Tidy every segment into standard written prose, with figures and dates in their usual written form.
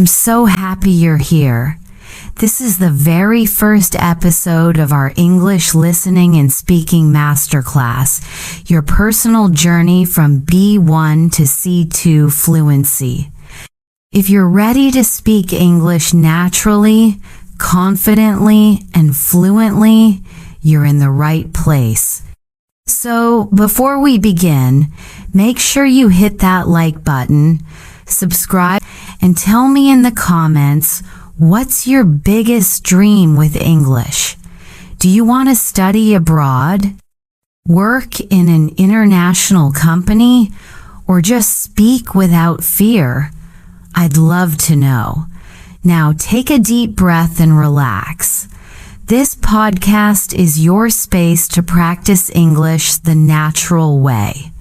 I'm so happy you're here. This is the very first episode of our English listening and speaking masterclass, your personal journey from B1 to C2 fluency. If you're ready to speak English naturally, confidently, and fluently, you're in the right place. So, before we begin, make sure you hit that like button, subscribe, and tell me in the comments, what's your biggest dream with English? Do you want to study abroad, work in an international company, or just speak without fear? I'd love to know. Now take a deep breath and relax. This podcast is your space to practice English the natural way.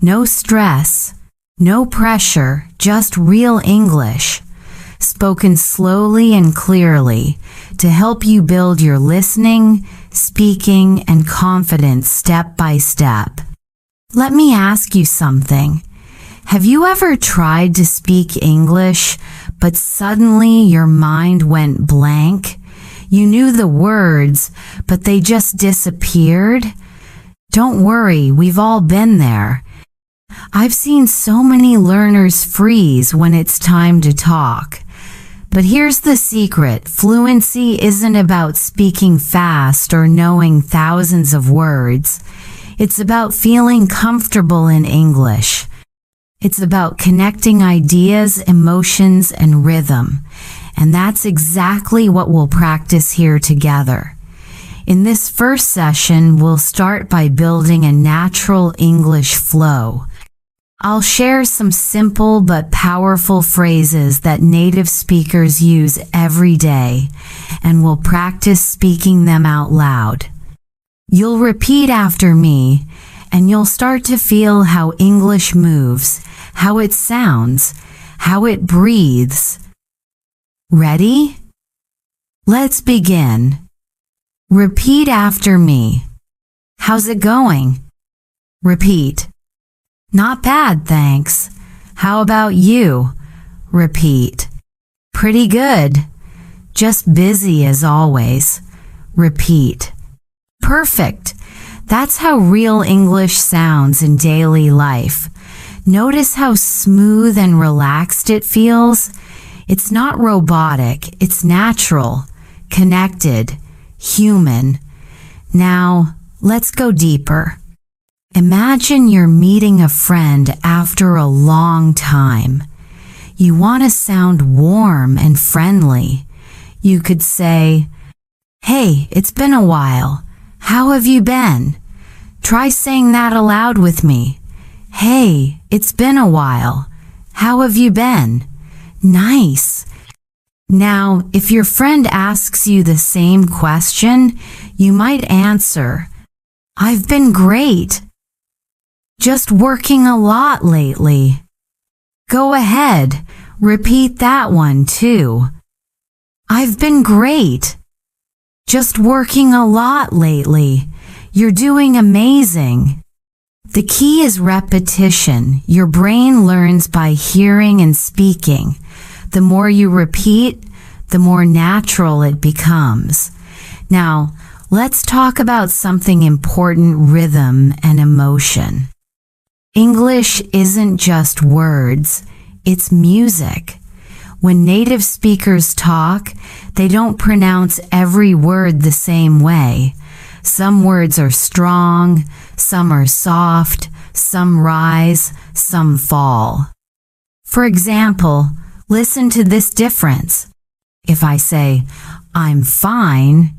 No stress, no pressure, just real English, spoken slowly and clearly to help you build your listening, speaking, and confidence step by step. Let me ask you something. Have you ever tried to speak English, but suddenly your mind went blank? You knew the words, but they just disappeared? Don't worry, we've all been there. I've seen so many learners freeze when it's time to talk. But here's the secret. Fluency isn't about speaking fast or knowing thousands of words. It's about feeling comfortable in English. It's about connecting ideas, emotions, and rhythm. And that's exactly what we'll practice here together. In this first session, we'll start by building a natural English flow. I'll share some simple but powerful phrases that native speakers use every day, and we'll practice speaking them out loud. You'll repeat after me, and you'll start to feel how English moves, how it sounds, how it breathes. Ready? Let's begin. Repeat after me. How's it going? Repeat. Not bad, thanks. How about you? Repeat. Pretty good. Just busy as always. Repeat. Perfect. That's how real English sounds in daily life. Notice how smooth and relaxed it feels. It's not robotic, it's natural, connected, human. Now, let's go deeper. Imagine you're meeting a friend after a long time. You want to sound warm and friendly. You could say, "Hey, it's been a while. How have you been?" Try saying that aloud with me. "Hey, it's been a while. How have you been?" Nice. Now, if your friend asks you the same question, you might answer, "I've been great. Just working a lot lately." Go ahead, repeat that one too. "I've been great. Just working a lot lately. You're doing amazing." The key is repetition. Your brain learns by hearing and speaking. The more you repeat, the more natural it becomes. Now, let's talk about something important: rhythm and emotion. English isn't just words, it's music. When native speakers talk, they don't pronounce every word the same way. Some words are strong, some are soft, some rise, some fall. For example, listen to this difference. If I say, "I'm fine,"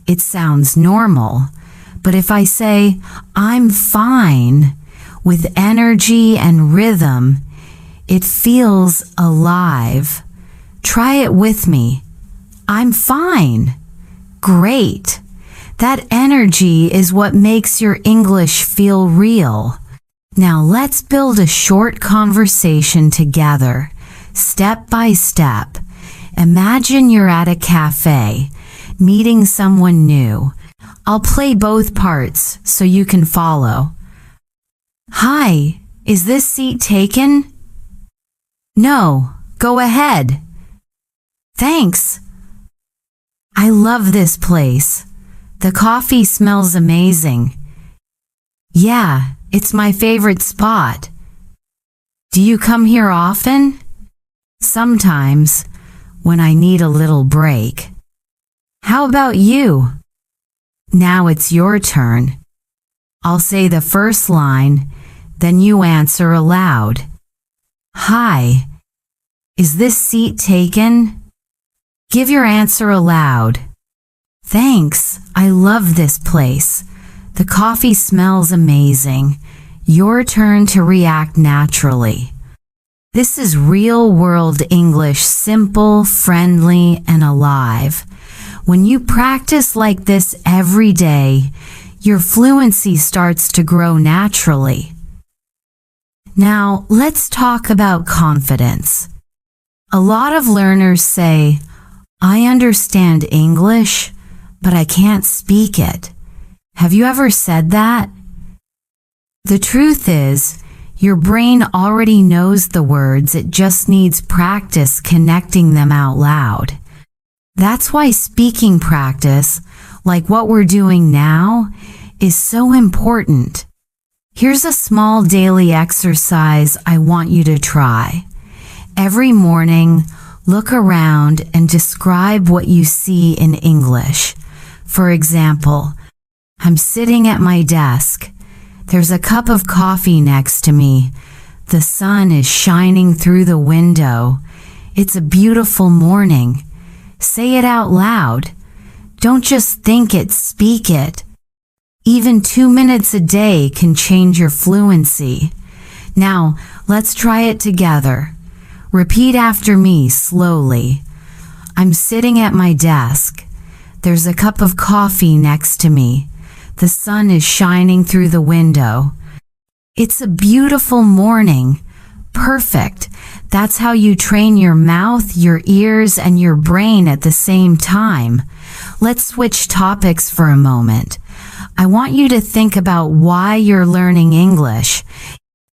it sounds normal. But if I say, "I'm fine," with energy and rhythm, it feels alive. Try it with me. "I'm fine." Great. That energy is what makes your English feel real. Now let's build a short conversation together, step by step. Imagine you're at a cafe, meeting someone new. I'll play both parts so you can follow. "Hi, is this seat taken?" "No, go ahead. Thanks. I love this place. The coffee smells amazing. Yeah, it's my favorite spot. Do you come here often? Sometimes, when I need a little break. How about you? Now it's your turn. I'll say the first line, then you answer aloud. Hi. Is this seat taken? Give your answer aloud. Thanks. I love this place. The coffee smells amazing. Your turn to react naturally. This is real-world English, simple, friendly, and alive. When you practice like this every day, your fluency starts to grow naturally. Now, let's talk about confidence. A lot of learners say, I understand English, but I can't speak it. Have you ever said that? The truth is, your brain already knows the words, it just needs practice connecting them out loud. That's why speaking practice, like what we're doing now, is so important. Here's a small daily exercise I want you to try. Every morning, look around and describe what you see in English. For example, I'm sitting at my desk. There's a cup of coffee next to me. The sun is shining through the window. It's a beautiful morning. Say it out loud. Don't just think it, speak it. Even 2 minutes a day can change your fluency. Now, let's try it together. Repeat after me slowly. I'm sitting at my desk. There's a cup of coffee next to me. The sun is shining through the window. It's a beautiful morning. Perfect. That's how you train your mouth, your ears, and your brain at the same time. Let's switch topics for a moment. I want you to think about why you're learning English.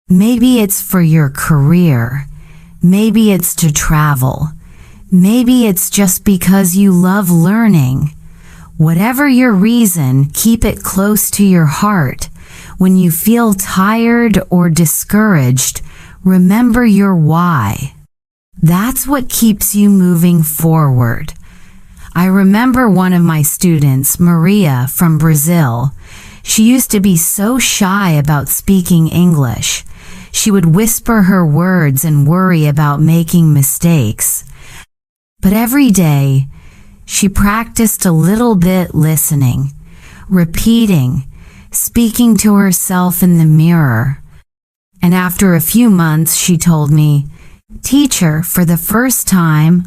Maybe it's for your career. Maybe it's to travel. Maybe it's just because you love learning. Whatever your reason, keep it close to your heart. When you feel tired or discouraged, remember your why. That's what keeps you moving forward. I remember one of my students, Maria from Brazil. She used to be so shy about speaking English. She would whisper her words and worry about making mistakes. But every day, she practiced a little bit listening, repeating, speaking to herself in the mirror. And after a few months, she told me, "Teacher, for the first time,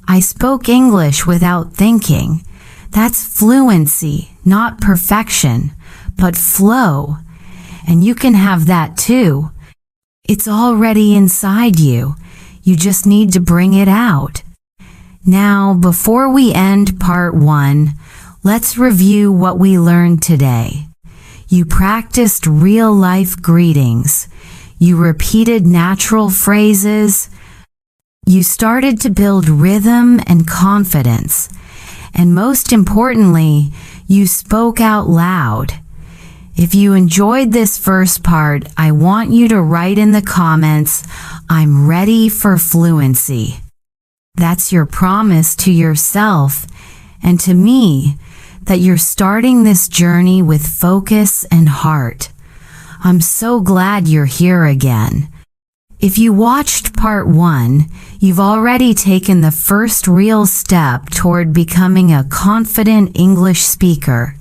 I spoke English without thinking. That's fluency, not perfection, but flow. And you can have that too. It's already inside you. You just need to bring it out." Now, before we end part 1, let's review what we learned today. You practiced real-life greetings. You repeated natural phrases. You started to build rhythm and confidence. And most importantly, you spoke out loud. If you enjoyed this first part, I want you to write in the comments, "I'm ready for fluency." That's your promise to yourself and to me that you're starting this journey with focus and heart. I'm so glad you're here again. If you watched part 1, you've already taken the first real step toward becoming a confident English speaker.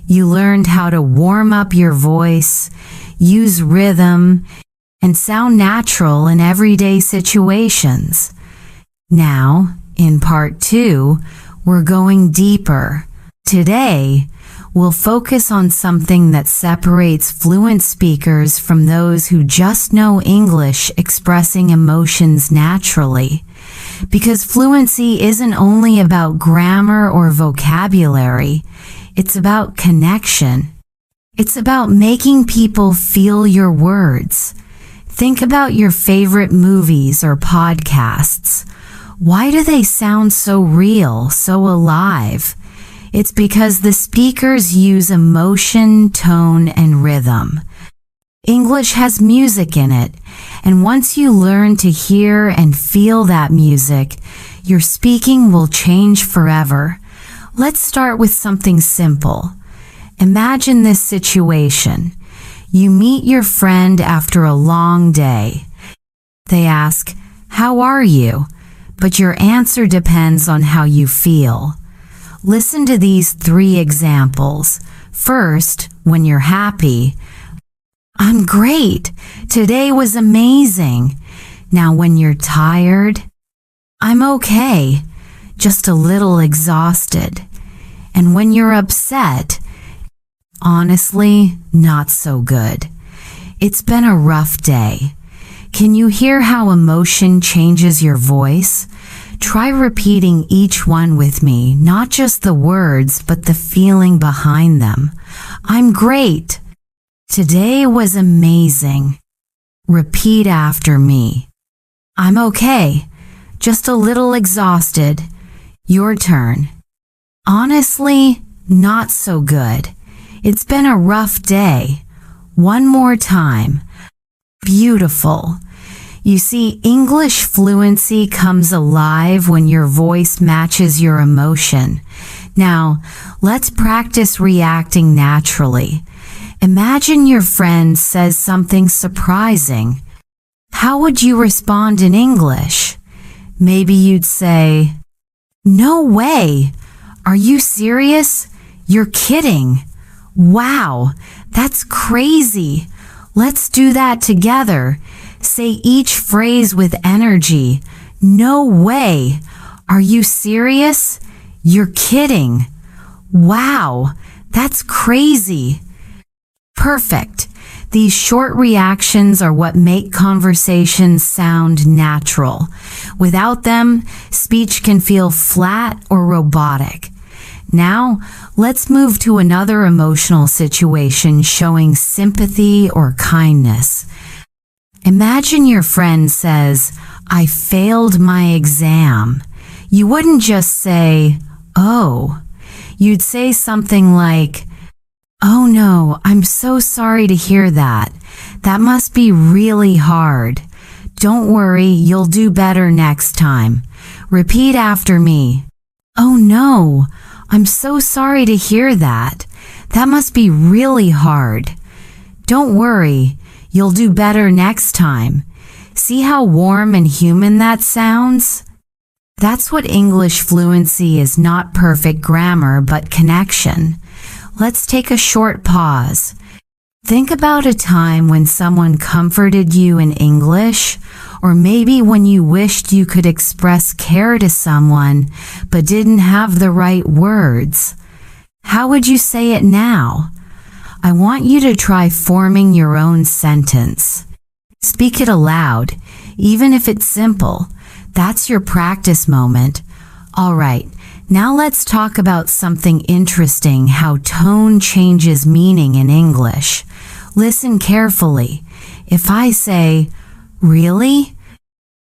You learned how to warm up your voice, use rhythm, and sound natural in everyday situations. Now, in part 2, we're going deeper. Today, we'll focus on something that separates fluent speakers from those who just know English expressing emotions naturally. Because fluency isn't only about grammar or vocabulary, it's about connection. It's about making people feel your words. Think about your favorite movies or podcasts. Why do they sound so real, so alive? It's because the speakers use emotion, tone, and rhythm. English has music in it, and once you learn to hear and feel that music, your speaking will change forever. Let's start with something simple. Imagine this situation. You meet your friend after a long day. They ask, "How are you?" But your answer depends on how you feel. Listen to these 3 examples. First, when you're happy, "I'm great. Today was amazing." Now when you're tired, "I'm okay. Just a little exhausted." And when you're upset, "Honestly, not so good. It's been a rough day." Can you hear how emotion changes your voice? Try repeating each one with me, not just the words, but the feeling behind them. "I'm great. Today was amazing." Repeat after me. "I'm okay. Just a little exhausted." Your turn. "Honestly, not so good. It's been a rough day." One more time. Beautiful. You see, English fluency comes alive when your voice matches your emotion. Now, let's practice reacting naturally. Imagine your friend says something surprising. How would you respond in English? Maybe you'd say, "No way! Are you serious? You're kidding! Wow, that's crazy! Let's do that together." Say each phrase with energy. "No way! Are you serious? You're kidding! Wow, that's crazy!" Perfect. These short reactions are what make conversations sound natural. Without them, speech can feel flat or robotic. Now, let's move to another emotional situation showing sympathy or kindness. Imagine your friend says, "I failed my exam." You wouldn't just say, "Oh." You'd say something like, "Oh no, I'm so sorry to hear that. That must be really hard. Don't worry, you'll do better next time." Repeat after me. "Oh no, I'm so sorry to hear that. That must be really hard. Don't worry, you'll do better next time." See how warm and human that sounds? That's what English fluency is, not perfect grammar, but connection. Let's take a short pause. Think about a time when someone comforted you in English, or maybe when you wished you could express care to someone but didn't have the right words. How would you say it now? I want you to try forming your own sentence. Speak it aloud, even if it's simple. That's your practice moment. All right, now let's talk about something interesting, how tone changes meaning in English. Listen carefully. If I say, "Really?"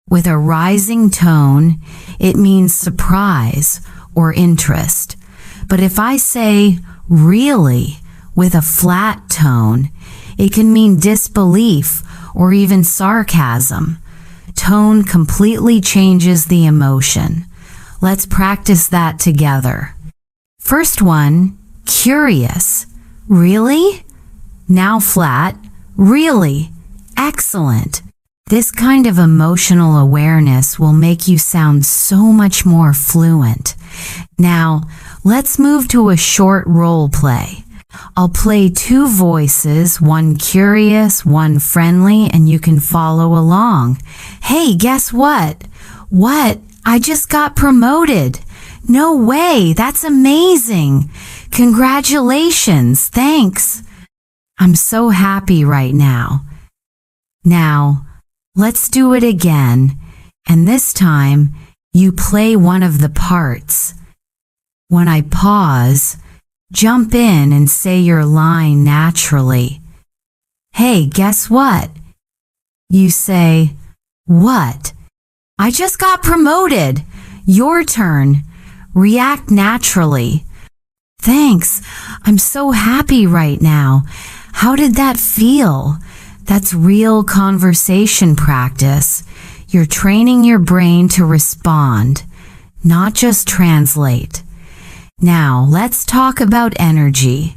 with a rising tone, it means surprise or interest. But if I say, "Really?" with a flat tone, it can mean disbelief or even sarcasm. Tone completely changes the emotion. Let's practice that together. First one, curious. "Really?" Now flat. "Really? Excellent." This kind of emotional awareness will make you sound so much more fluent. Now, let's move to a short role play. I'll play 2 voices, one curious, one friendly, and you can follow along. "Hey, guess what?" "What? I just got promoted." "No way, that's amazing." "Congratulations, thanks." "I'm so happy right now." Now, let's do it again, and this time, you play one of the parts. When I pause, jump in and say your line naturally. "Hey, guess what?" You say, "What?" I just got promoted. Your turn. React naturally. Thanks. I'm so happy right now. How did that feel? That's real conversation practice. You're training your brain to respond, not just translate. Now, let's talk about energy.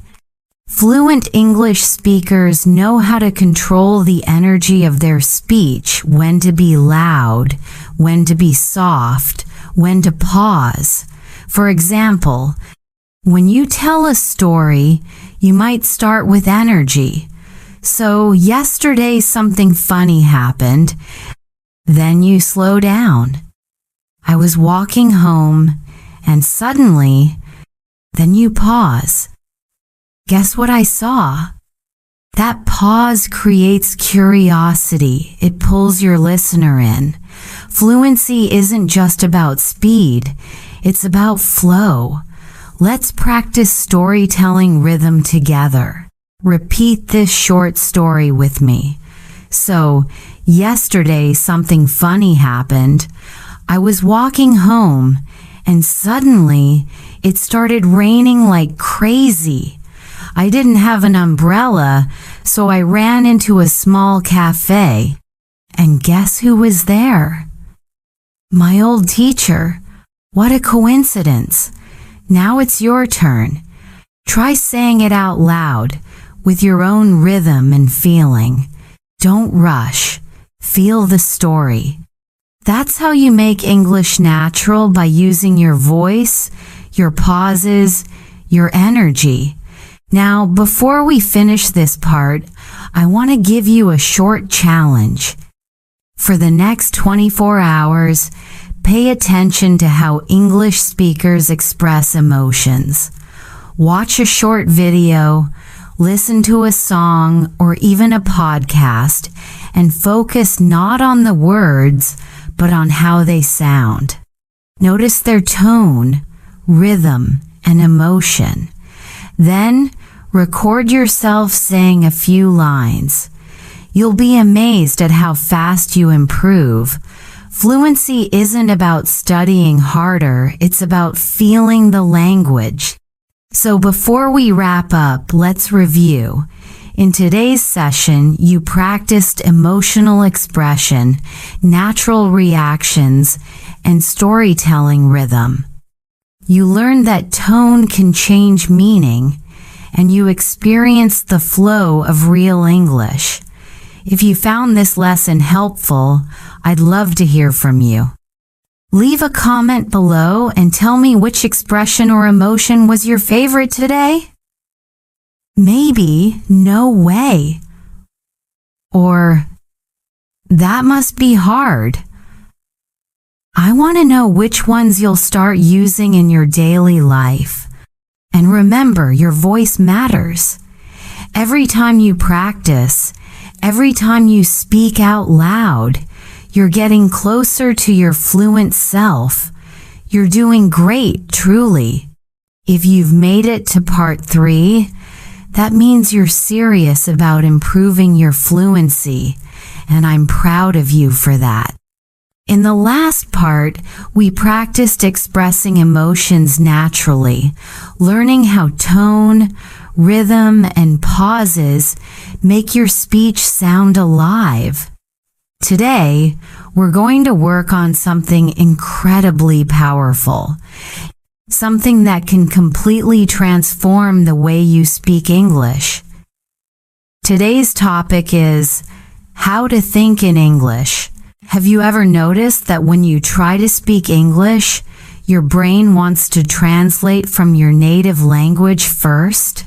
Fluent English speakers know how to control the energy of their speech, when to be loud, when to be soft, when to pause. For example, when you tell a story, you might start with energy. So, yesterday something funny happened. Then you slow down. I was walking home, and suddenly, then you pause. Guess what I saw? That pause creates curiosity. It pulls your listener in. Fluency isn't just about speed. It's about flow. Let's practice storytelling rhythm together. Repeat this short story with me. So, yesterday something funny happened. I was walking home, and suddenly it started raining like crazy. I didn't have an umbrella, so I ran into a small cafe. And guess who was there? My old teacher. What a coincidence. Now it's your turn. Try saying it out loud, with your own rhythm and feeling. Don't rush. Feel the story. That's how you make English natural, by using your voice, your pauses, your energy. Now, before we finish this part, I want to give you a short challenge. For the next 24 hours, pay attention to how English speakers express emotions. Watch a short video, listen to a song, or even a podcast, and focus not on the words, but on how they sound. Notice their tone, rhythm, and emotion. Then, record yourself saying a few lines. You'll be amazed at how fast you improve. Fluency isn't about studying harder, it's about feeling the language. So before we wrap up, let's review. In today's session, you practiced emotional expression, natural reactions, and storytelling rhythm. You learned that tone can change meaning, and you experienced the flow of real English. If you found this lesson helpful, I'd love to hear from you. Leave a comment below and tell me which expression or emotion was your favorite today. Maybe, no way. Or, that must be hard. I want to know which ones you'll start using in your daily life. And remember, your voice matters. Every time you practice, every time you speak out loud, you're getting closer to your fluent self. You're doing great, truly. If you've made it to part 3, that means you're serious about improving your fluency, and I'm proud of you for that. In the last part, we practiced expressing emotions naturally, learning how tone, rhythm, and pauses make your speech sound alive. Today, we're going to work on something incredibly powerful, something that can completely transform the way you speak English. Today's topic is how to think in English. Have you ever noticed that when you try to speak English, your brain wants to translate from your native language first?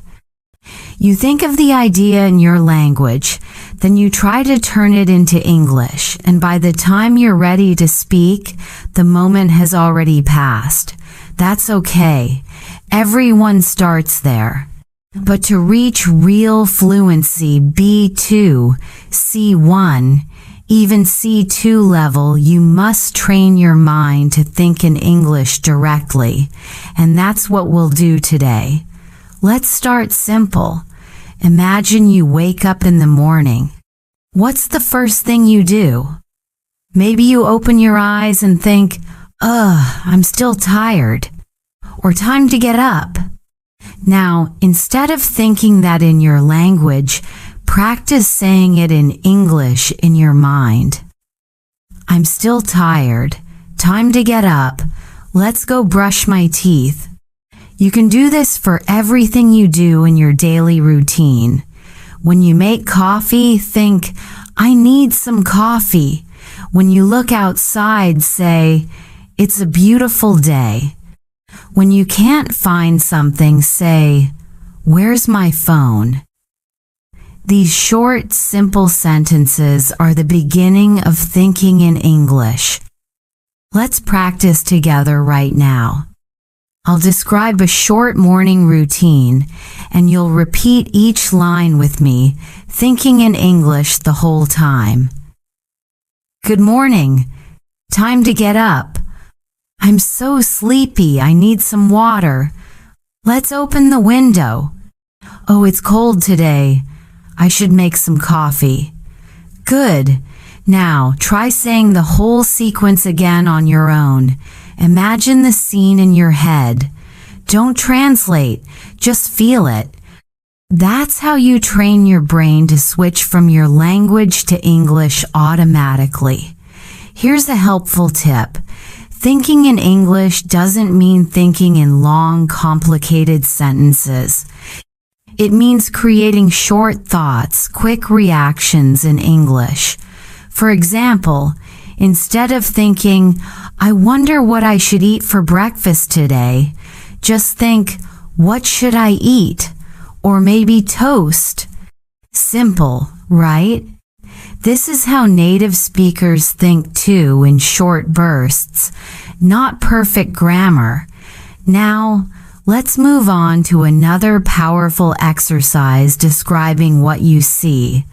You think of the idea in your language, then you try to turn it into English, and by the time you're ready to speak, the moment has already passed. That's okay. Everyone starts there. But to reach real fluency B2, C1, even C2 level, you must train your mind to think in English directly, and that's what we'll do today. Let's start simple. Imagine you wake up in the morning. What's the first thing you do? Maybe you open your eyes and think, ugh, I'm still tired, or time to get up. Now, instead of thinking that in your language, practice saying it in English in your mind. I'm still tired. Time to get up. Let's go brush my teeth. You can do this for everything you do in your daily routine. When you make coffee, think, I need some coffee. When you look outside, say, it's a beautiful day. When you can't find something, say, where's my phone? These short, simple sentences are the beginning of thinking in English. Let's practice together right now. I'll describe a short morning routine, and you'll repeat each line with me, thinking in English the whole time. Good morning. Time to get up. I'm so sleepy, I need some water. Let's open the window. Oh, it's cold today. I should make some coffee. Good. Now, try saying the whole sequence again on your own. Imagine the scene in your head. Don't translate, just feel it. That's how you train your brain to switch from your language to English automatically. Here's a helpful tip. Thinking in English doesn't mean thinking in long, complicated sentences. It means creating short thoughts, quick reactions in English. For example, instead of thinking, I wonder what I should eat for breakfast today, just think, what should I eat? Or maybe toast. Simple, right? This is how native speakers think too, in short bursts, not perfect grammar. Now, let's move on to another powerful exercise describing what you see.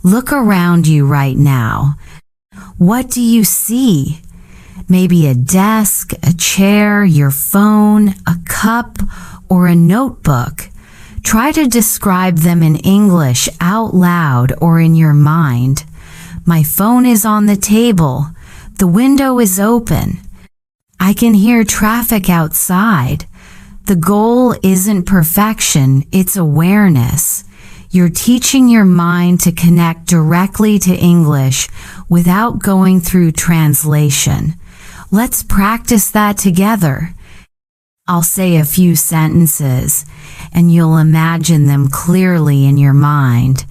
Look around you right now. What do you see? Maybe a desk, a chair, your phone, a cup, or a notebook. Try to describe them in English out loud or in your mind. My phone is on the table. The window is open. I can hear traffic outside. The goal isn't perfection, it's awareness. You're teaching your mind to connect directly to English without going through translation. Let's practice that together. I'll say a few sentences, and you'll imagine them clearly in your mind.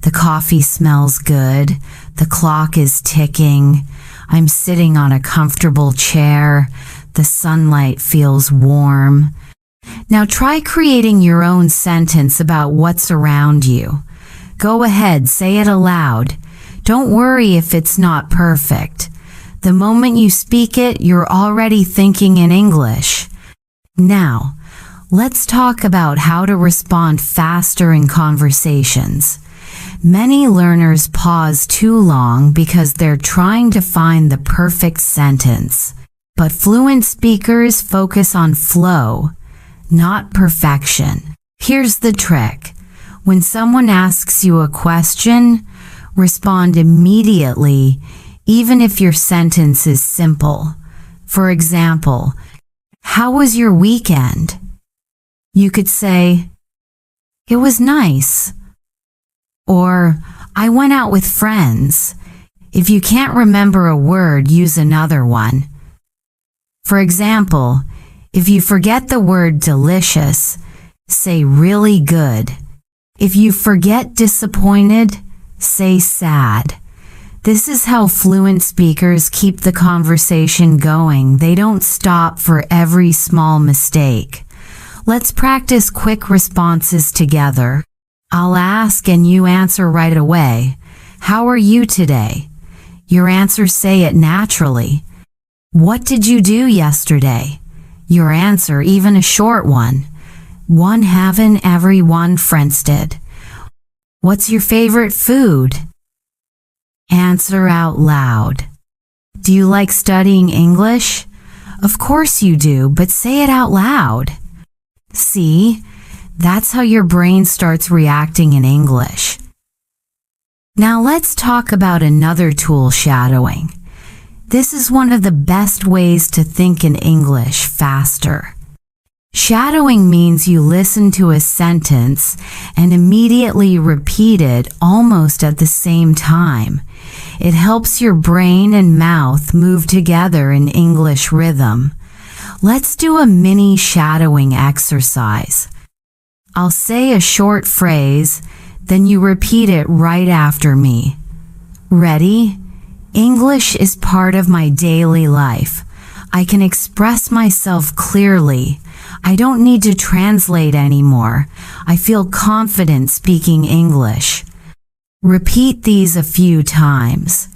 The coffee smells good. The clock is ticking. I'm sitting on a comfortable chair. The sunlight feels warm. Now try creating your own sentence about what's around you. Go ahead, say it aloud. Don't worry if it's not perfect. The moment you speak it, you're already thinking in English. Now, let's talk about how to respond faster in conversations. Many learners pause too long because they're trying to find the perfect sentence. But fluent speakers focus on flow, not perfection. Here's the trick. When someone asks you a question, respond immediately, even if your sentence is simple. For example, how was your weekend? You could say, it was nice. Or, I went out with friends. If you can't remember a word, use another one. For example, if you forget the word delicious, say really good. If you forget disappointed, say sad. This is how fluent speakers keep the conversation going. They don't stop for every small mistake. Let's practice quick responses together. I'll ask and you answer right away. How are you today? Your answer, say it naturally. What did you do yesterday? Your answer, even a short one. One haven't everyone friends did. What's your favorite food? Answer out loud. Do you like studying English? Of course you do, but say it out loud. See? That's how your brain starts reacting in English. Now let's talk about another tool, shadowing. This is one of the best ways to think in English faster. Shadowing means you listen to a sentence and immediately repeat it almost at the same time. It helps your brain and mouth move together in English rhythm. Let's do a mini shadowing exercise. I'll say a short phrase, then you repeat it right after me. Ready? English is part of my daily life. I can express myself clearly. I don't need to translate anymore. I feel confident speaking English. Repeat these a few times.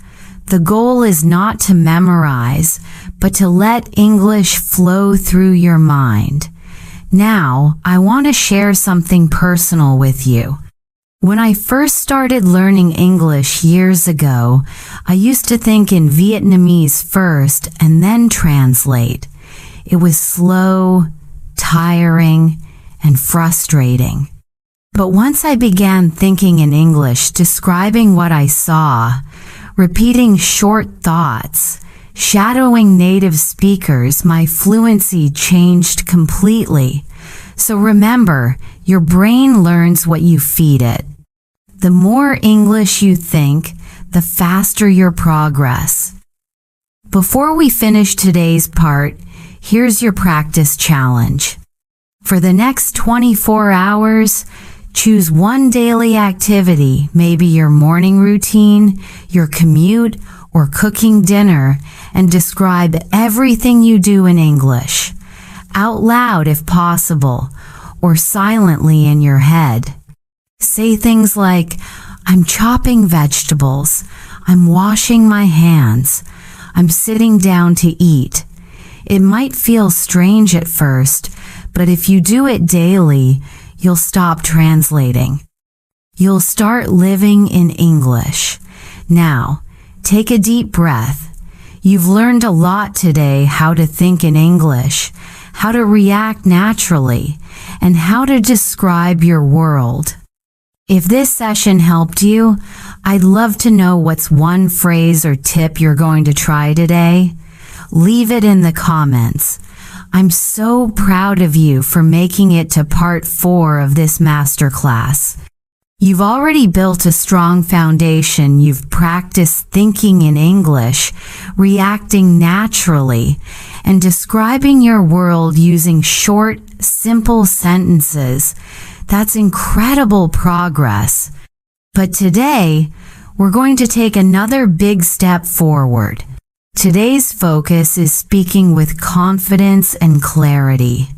The goal is not to memorize, but to let English flow through your mind. Now, I want to share something personal with you. When I first started learning English years ago, I used to think in Vietnamese first and then translate. It was slow, tiring, and frustrating. But once I began thinking in English, describing what I saw, repeating short thoughts, shadowing native speakers, my fluency changed completely. So remember, your brain learns what you feed it. The more English you think, the faster your progress. Before we finish today's part, here's your practice challenge. For the next 24 hours, choose one daily activity, maybe your morning routine, your commute, or cooking dinner, and describe everything you do in English, out loud if possible, or silently in your head. Say things like, I'm chopping vegetables, I'm washing my hands, I'm sitting down to eat. It might feel strange at first, but if you do it daily, you'll stop translating. You'll start living in English. Now, take a deep breath. You've learned a lot today: how to think in English, how to react naturally, and how to describe your world. If this session helped you, I'd love to know what's one phrase or tip you're going to try today. Leave it in the comments. I'm so proud of you for making it to part 4 of this masterclass. You've already built a strong foundation. You've practiced thinking in English, reacting naturally, and describing your world using short, simple sentences. That's incredible progress. But today, we're going to take another big step forward. Today's focus is speaking with confidence and clarity.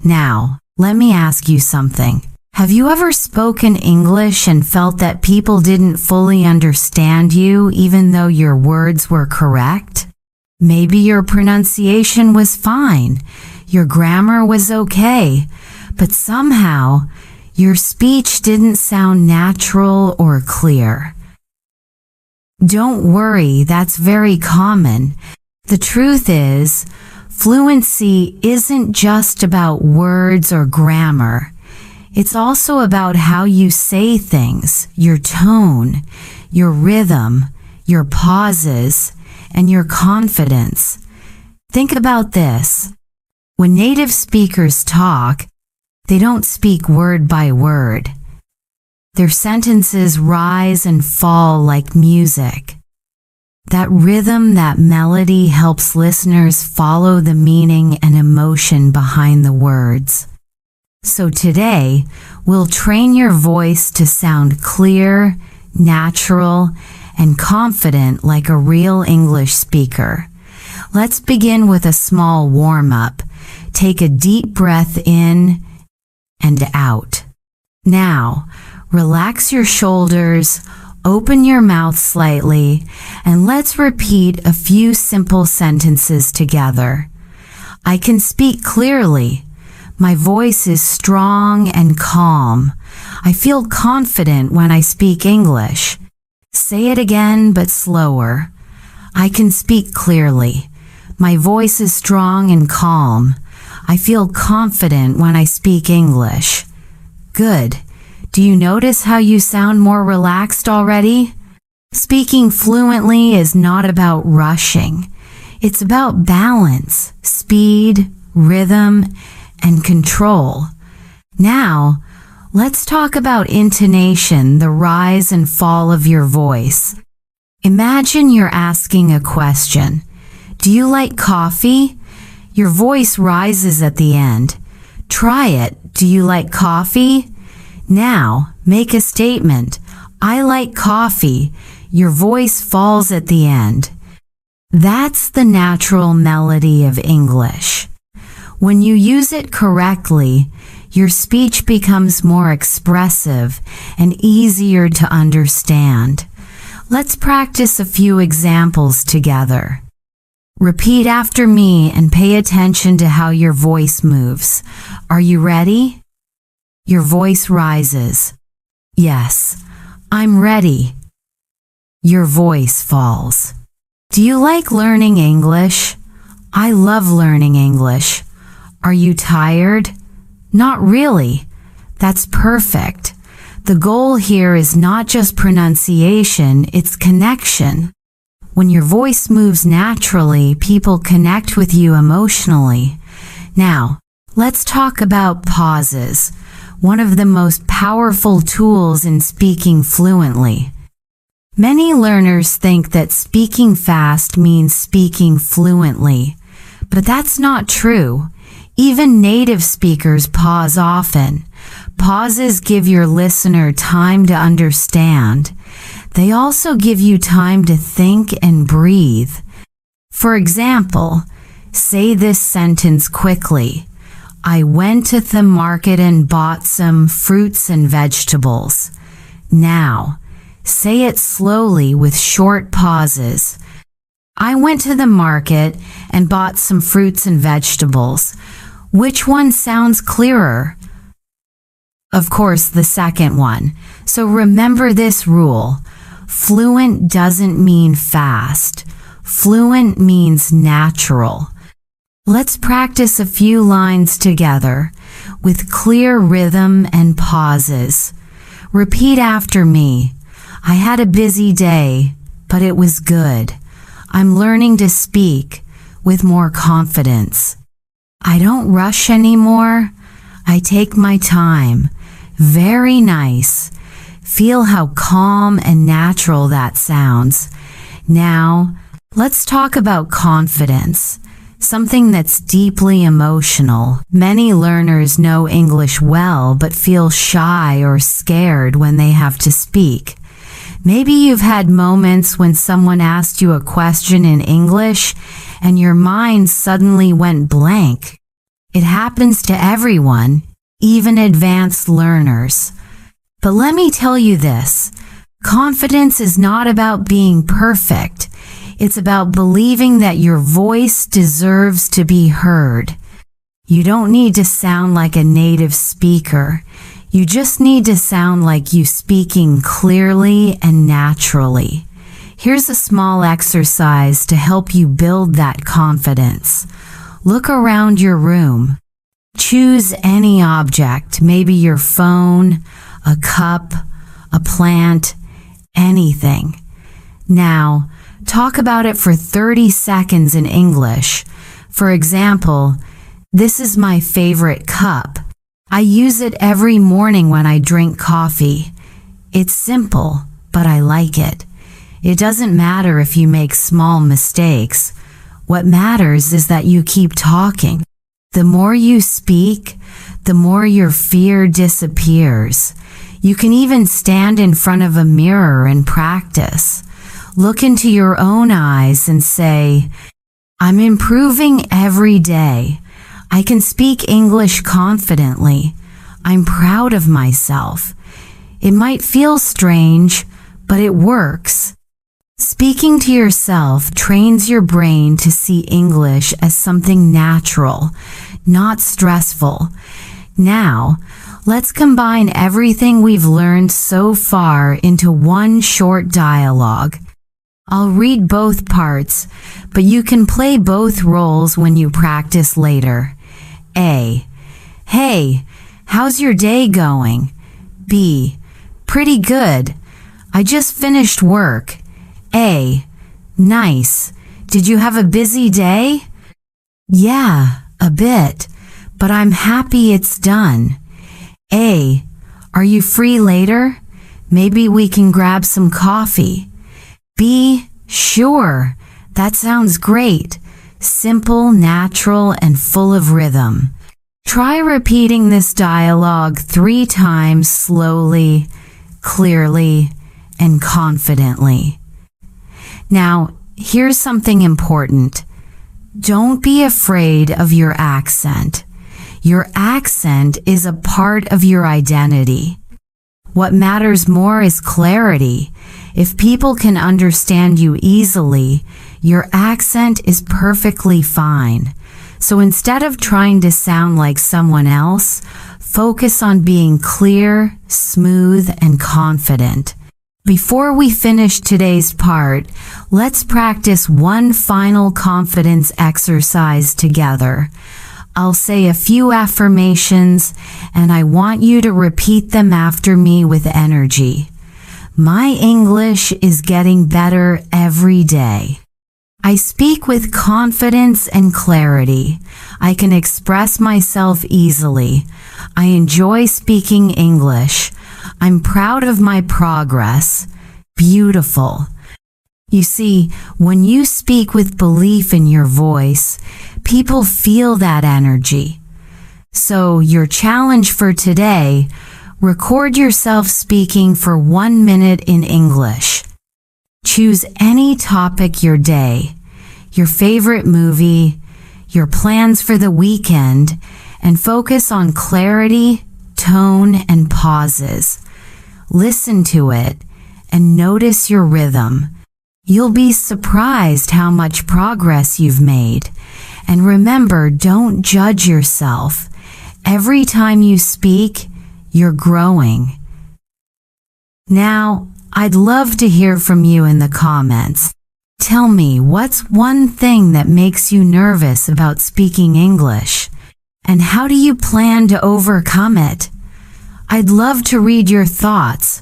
Now, let me ask you something. Have you ever spoken English and felt that people didn't fully understand you even though your words were correct? Maybe your pronunciation was fine, your grammar was okay, but somehow your speech didn't sound natural or clear. Don't worry, that's very common. The truth is, fluency isn't just about words or grammar. It's also about how you say things, your tone, your rhythm, your pauses, and your confidence. Think about this. When native speakers talk, they don't speak word by word. Their sentences rise and fall like music. That rhythm, that melody helps listeners follow the meaning and emotion behind the words. So today, we'll train your voice to sound clear, natural, and confident like a real English speaker. Let's begin with a small warm-up. Take a deep breath in and out. Now, relax your shoulders, open your mouth slightly, and let's repeat a few simple sentences together. I can speak clearly. My voice is strong and calm. I feel confident when I speak English. Say it again, but slower. I can speak clearly. My voice is strong and calm. I feel confident when I speak English. Good. Do you notice how you sound more relaxed already? Speaking fluently is not about rushing. It's about balance, speed, rhythm, and control. Now, let's talk about intonation, the rise and fall of your voice. Imagine you're asking a question. Do you like coffee? Your voice rises at the end. Try it. Do you like coffee? Now, make a statement. I like coffee. Your voice falls at the end. That's the natural melody of English. When you use it correctly, your speech becomes more expressive and easier to understand. Let's practice a few examples together. Repeat after me and pay attention to how your voice moves. Are you ready? Your voice rises. Yes, I'm ready. Your voice falls. Do you like learning English? I love learning English. Are you tired? Not really. That's perfect. The goal here is not just pronunciation, it's connection. When your voice moves naturally, people connect with you emotionally. Now, let's talk about pauses, one of the most powerful tools in speaking fluently. Many learners think that speaking fast means speaking fluently, but that's not true. Even native speakers pause often. Pauses give your listener time to understand. They also give you time to think and breathe. For example, say this sentence quickly. I went to the market and bought some fruits and vegetables. Now, say it slowly with short pauses. I went to the market and bought some fruits and vegetables. Which one sounds clearer? Of course, the second one. So remember this rule. Fluent doesn't mean fast. Fluent means natural. Let's practice a few lines together with clear rhythm and pauses. Repeat after me. I had a busy day, but it was good. I'm learning to speak with more confidence. I don't rush anymore. I take my time. Very nice. Feel how calm and natural that sounds. Now, let's talk about confidence, something that's deeply emotional. Many learners know English well but feel shy or scared when they have to speak. Maybe you've had moments when someone asked you a question in English and your mind suddenly went blank. It happens to everyone, even advanced learners. But let me tell you this, confidence is not about being perfect. It's about believing that your voice deserves to be heard. You don't need to sound like a native speaker. You just need to sound like you speaking clearly and naturally. Here's a small exercise to help you build that confidence. Look around your room. Choose any object, maybe your phone, a cup, a plant, anything. Now, talk about it for 30 seconds in English. For example, this is my favorite cup. I use it every morning when I drink coffee. It's simple, but I like it. It doesn't matter if you make small mistakes. What matters is that you keep talking. The more you speak, the more your fear disappears. You can even stand in front of a mirror and practice. Look into your own eyes and say, I'm improving every day. I can speak English confidently. I'm proud of myself. It might feel strange, but it works. Speaking to yourself trains your brain to see English as something natural, not stressful. Now, let's combine everything we've learned so far into one short dialogue. I'll read both parts, but you can play both roles when you practice later. A. Hey, how's your day going? B. Pretty good. I just finished work. A. Nice. Did you have a busy day? Yeah, a bit, but I'm happy it's done. A. Are you free later? Maybe we can grab some coffee. B. Sure, that sounds great. Simple, natural, and full of rhythm. Try repeating this dialogue 3 times slowly, clearly, and confidently. Now, here's something important. Don't be afraid of your accent. Your accent is a part of your identity. What matters more is clarity. If people can understand you easily, your accent is perfectly fine. So instead of trying to sound like someone else, focus on being clear, smooth, and confident. Before we finish today's part, let's practice one final confidence exercise together. I'll say a few affirmations, and I want you to repeat them after me with energy. My English is getting better every day. I speak with confidence and clarity. I can express myself easily. I enjoy speaking English. I'm proud of my progress. Beautiful. You see, when you speak with belief in your voice, people feel that energy. So your challenge for today, record yourself speaking for 1 minute in English. Choose any topic your day, your favorite movie, your plans for the weekend, and focus on clarity, tone, and pauses. Listen to it and notice your rhythm. You'll be surprised how much progress you've made. And remember, don't judge yourself. Every time you speak, you're growing. Now, I'd love to hear from you in the comments. Tell me, what's one thing that makes you nervous about speaking English? And how do you plan to overcome it? I'd love to read your thoughts.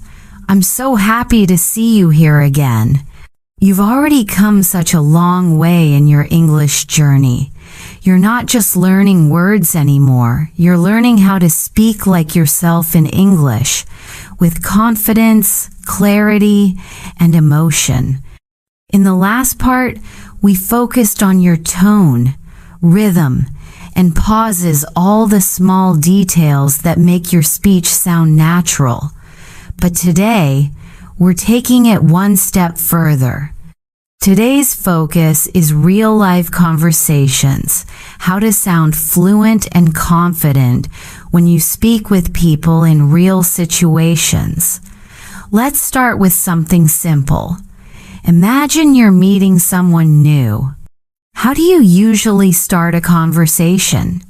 I'm so happy to see you here again. You've already come such a long way in your English journey. You're not just learning words anymore. You're learning how to speak like yourself in English, with confidence, clarity, and emotion. In the last part, we focused on your tone, rhythm, and pauses, all the small details that make your speech sound natural. But today, we're taking it one step further. Today's focus is real-life conversations, how to sound fluent and confident when you speak with people in real situations. Let's start with something simple. Imagine you're meeting someone new. How do you usually start a conversation?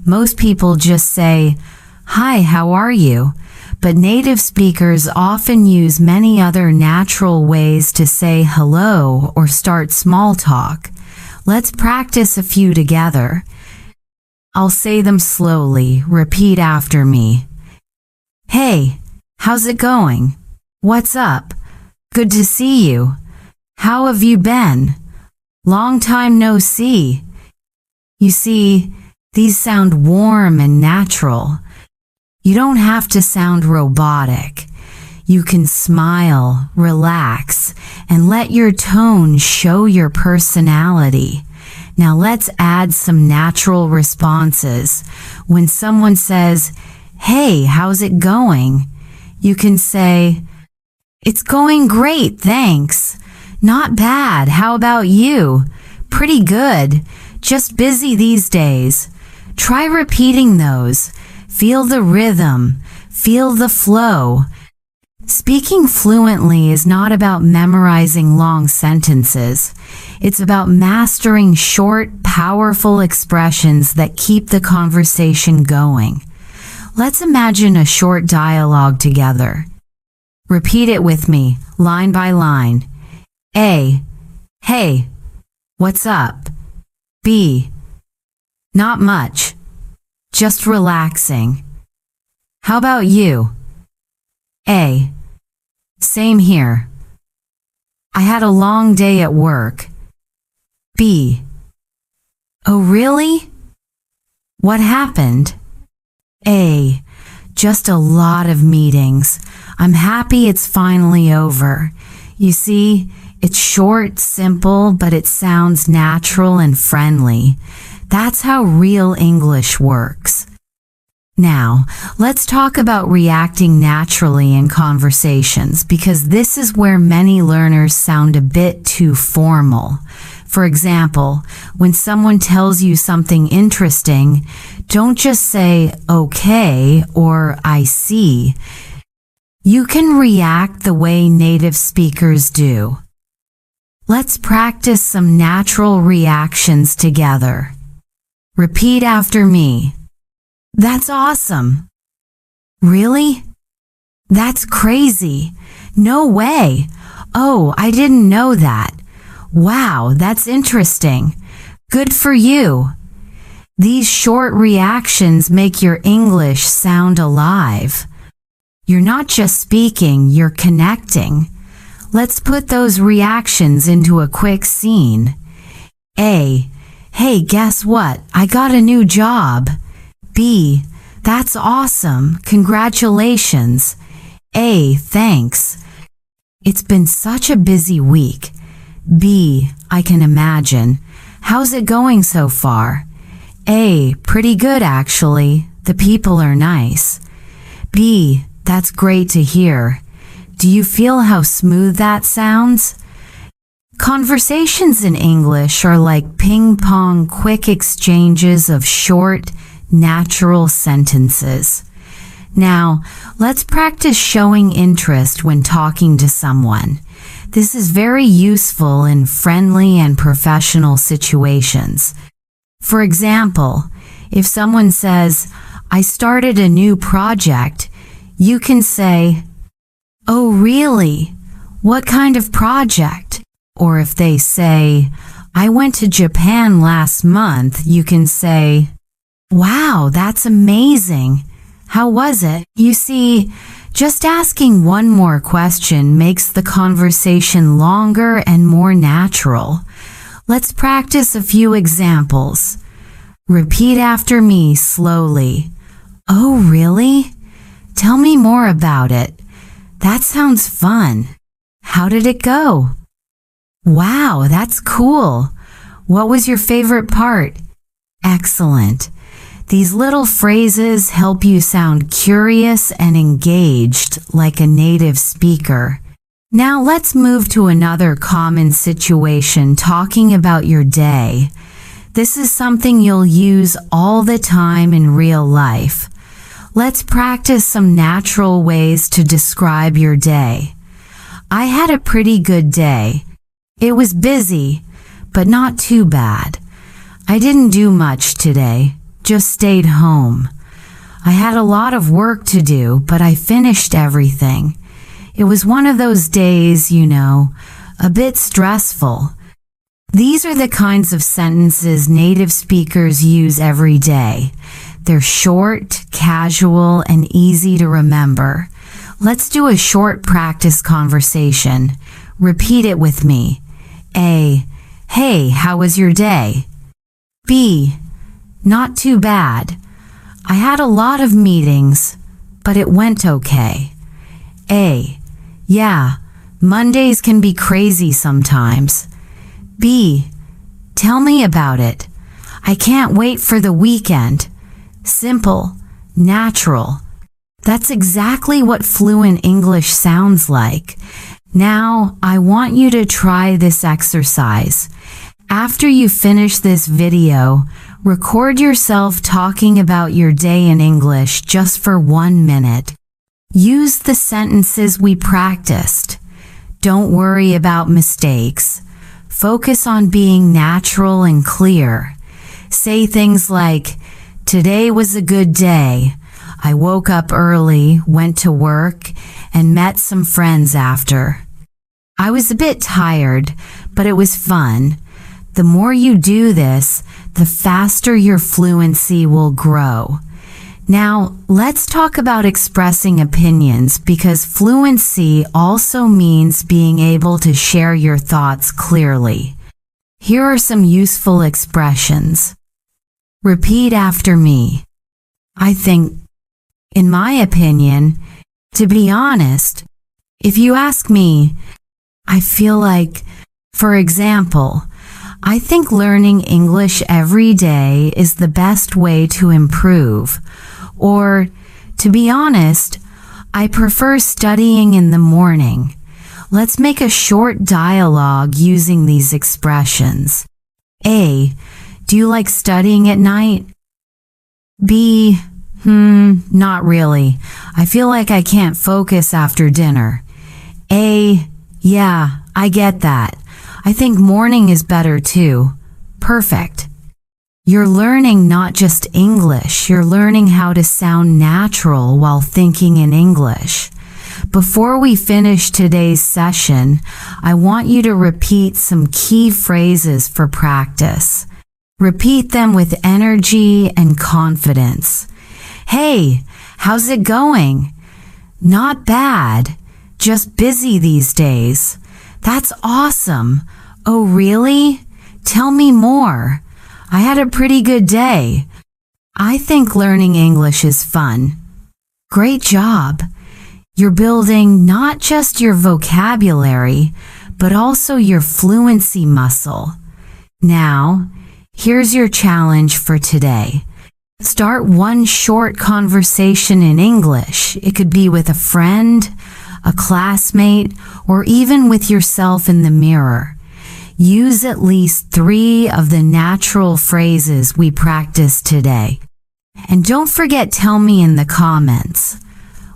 Most people just say, "Hi, how are you?" But native speakers often use many other natural ways to say hello or start small talk. Let's practice a few together. I'll say them slowly. Repeat after me. Hey, how's it going? What's up? Good to see you. How have you been? Long time no see. You see, these sound warm and natural. You don't have to sound robotic. You can smile, relax, and let your tone show your personality. Now let's add some natural responses. When someone says, "Hey, how's it going?" you can say, "It's going great, thanks." "Not bad, how about you?" "Pretty good, just busy these days." Try repeating those. Feel the rhythm, feel the flow. Speaking fluently is not about memorizing long sentences. It's about mastering short, powerful expressions that keep the conversation going. Let's imagine a short dialogue together. Repeat it with me, line by line. A. Hey, what's up? B. Not much. Just relaxing. How about you? A. Same here. I had a long day at work. B. Oh, really? What happened? A. Just a lot of meetings. I'm happy it's finally over. You see, it's short, simple, but it sounds natural and friendly. That's how real English works. Now, let's talk about reacting naturally in conversations, because this is where many learners sound a bit too formal. For example, when someone tells you something interesting, don't just say, okay, or I see. You can react the way native speakers do. Let's practice some natural reactions together. Repeat after me. That's awesome. Really? That's crazy. No way. Oh, I didn't know that. Wow, that's interesting. Good for you. These short reactions make your English sound alive. You're not just speaking, you're connecting. Let's put those reactions into a quick scene. A. Hey, guess what? I got a new job. B. That's awesome. Congratulations. A. Thanks. It's been such a busy week. B. I can imagine. How's it going so far? A. Pretty good, actually. The people are nice. B. That's great to hear. Do you feel how smooth that sounds? Conversations in English are like ping-pong quick exchanges of short, natural sentences. Now, let's practice showing interest when talking to someone. This is very useful in friendly and professional situations. For example, if someone says, I started a new project, you can say, oh, really? What kind of project? Or if they say, I went to Japan last month, you can say, wow, that's amazing. How was it? You see, just asking one more question makes the conversation longer and more natural. Let's practice a few examples. Repeat after me slowly. Oh, really? Tell me more about it. That sounds fun. How did it go? Wow, that's cool. What was your favorite part? Excellent. These little phrases help you sound curious and engaged like a native speaker. Now let's move to another common situation, talking about your day. This is something you'll use all the time in real life. Let's practice some natural ways to describe your day. I had a pretty good day. It was busy, but not too bad. I didn't do much today. Just stayed home. I had a lot of work to do, but I finished everything. It was one of those days, a bit stressful. These are the kinds of sentences native speakers use every day. They're short, casual, and easy to remember. Let's do a short practice conversation. Repeat it with me. A. Hey, how was your day? B. Not too bad. I had a lot of meetings, but it went okay. A. Yeah, Mondays can be crazy sometimes. B. Tell me about it. I can't wait for the weekend. Simple, natural. That's exactly what fluent English sounds like. Now, I want you to try this exercise. After you finish this video, record yourself talking about your day in English just for 1 minute. Use the sentences we practiced. Don't worry about mistakes. Focus on being natural and clear. Say things like, today was a good day. I woke up early, went to work, and met some friends after. I was a bit tired, but it was fun. The more you do this, the faster your fluency will grow. Now, let's talk about expressing opinions, because fluency also means being able to share your thoughts clearly. Here are some useful expressions. Repeat after me. I think, in my opinion, to be honest, if you ask me, I feel like, for example, I think learning English every day is the best way to improve. Or, to be honest, I prefer studying in the morning. Let's make a short dialogue using these expressions. A. Do you like studying at night? B. Not really. I feel like I can't focus after dinner. A. Yeah, I get that. I think morning is better too. Perfect. You're learning not just English, you're learning how to sound natural while thinking in English. Before we finish today's session, I want you to repeat some key phrases for practice. Repeat them with energy and confidence. Hey, how's it going? Not bad. Just busy these days. That's awesome. Oh, really? Tell me more. I had a pretty good day. I think learning English is fun. Great job. You're building not just your vocabulary, but also your fluency muscle. Now, here's your challenge for today. Start one short conversation in English. It could be with a friend, a classmate, or even with yourself in the mirror. Use at least 3 of the natural phrases we practiced today. And don't forget, tell me in the comments,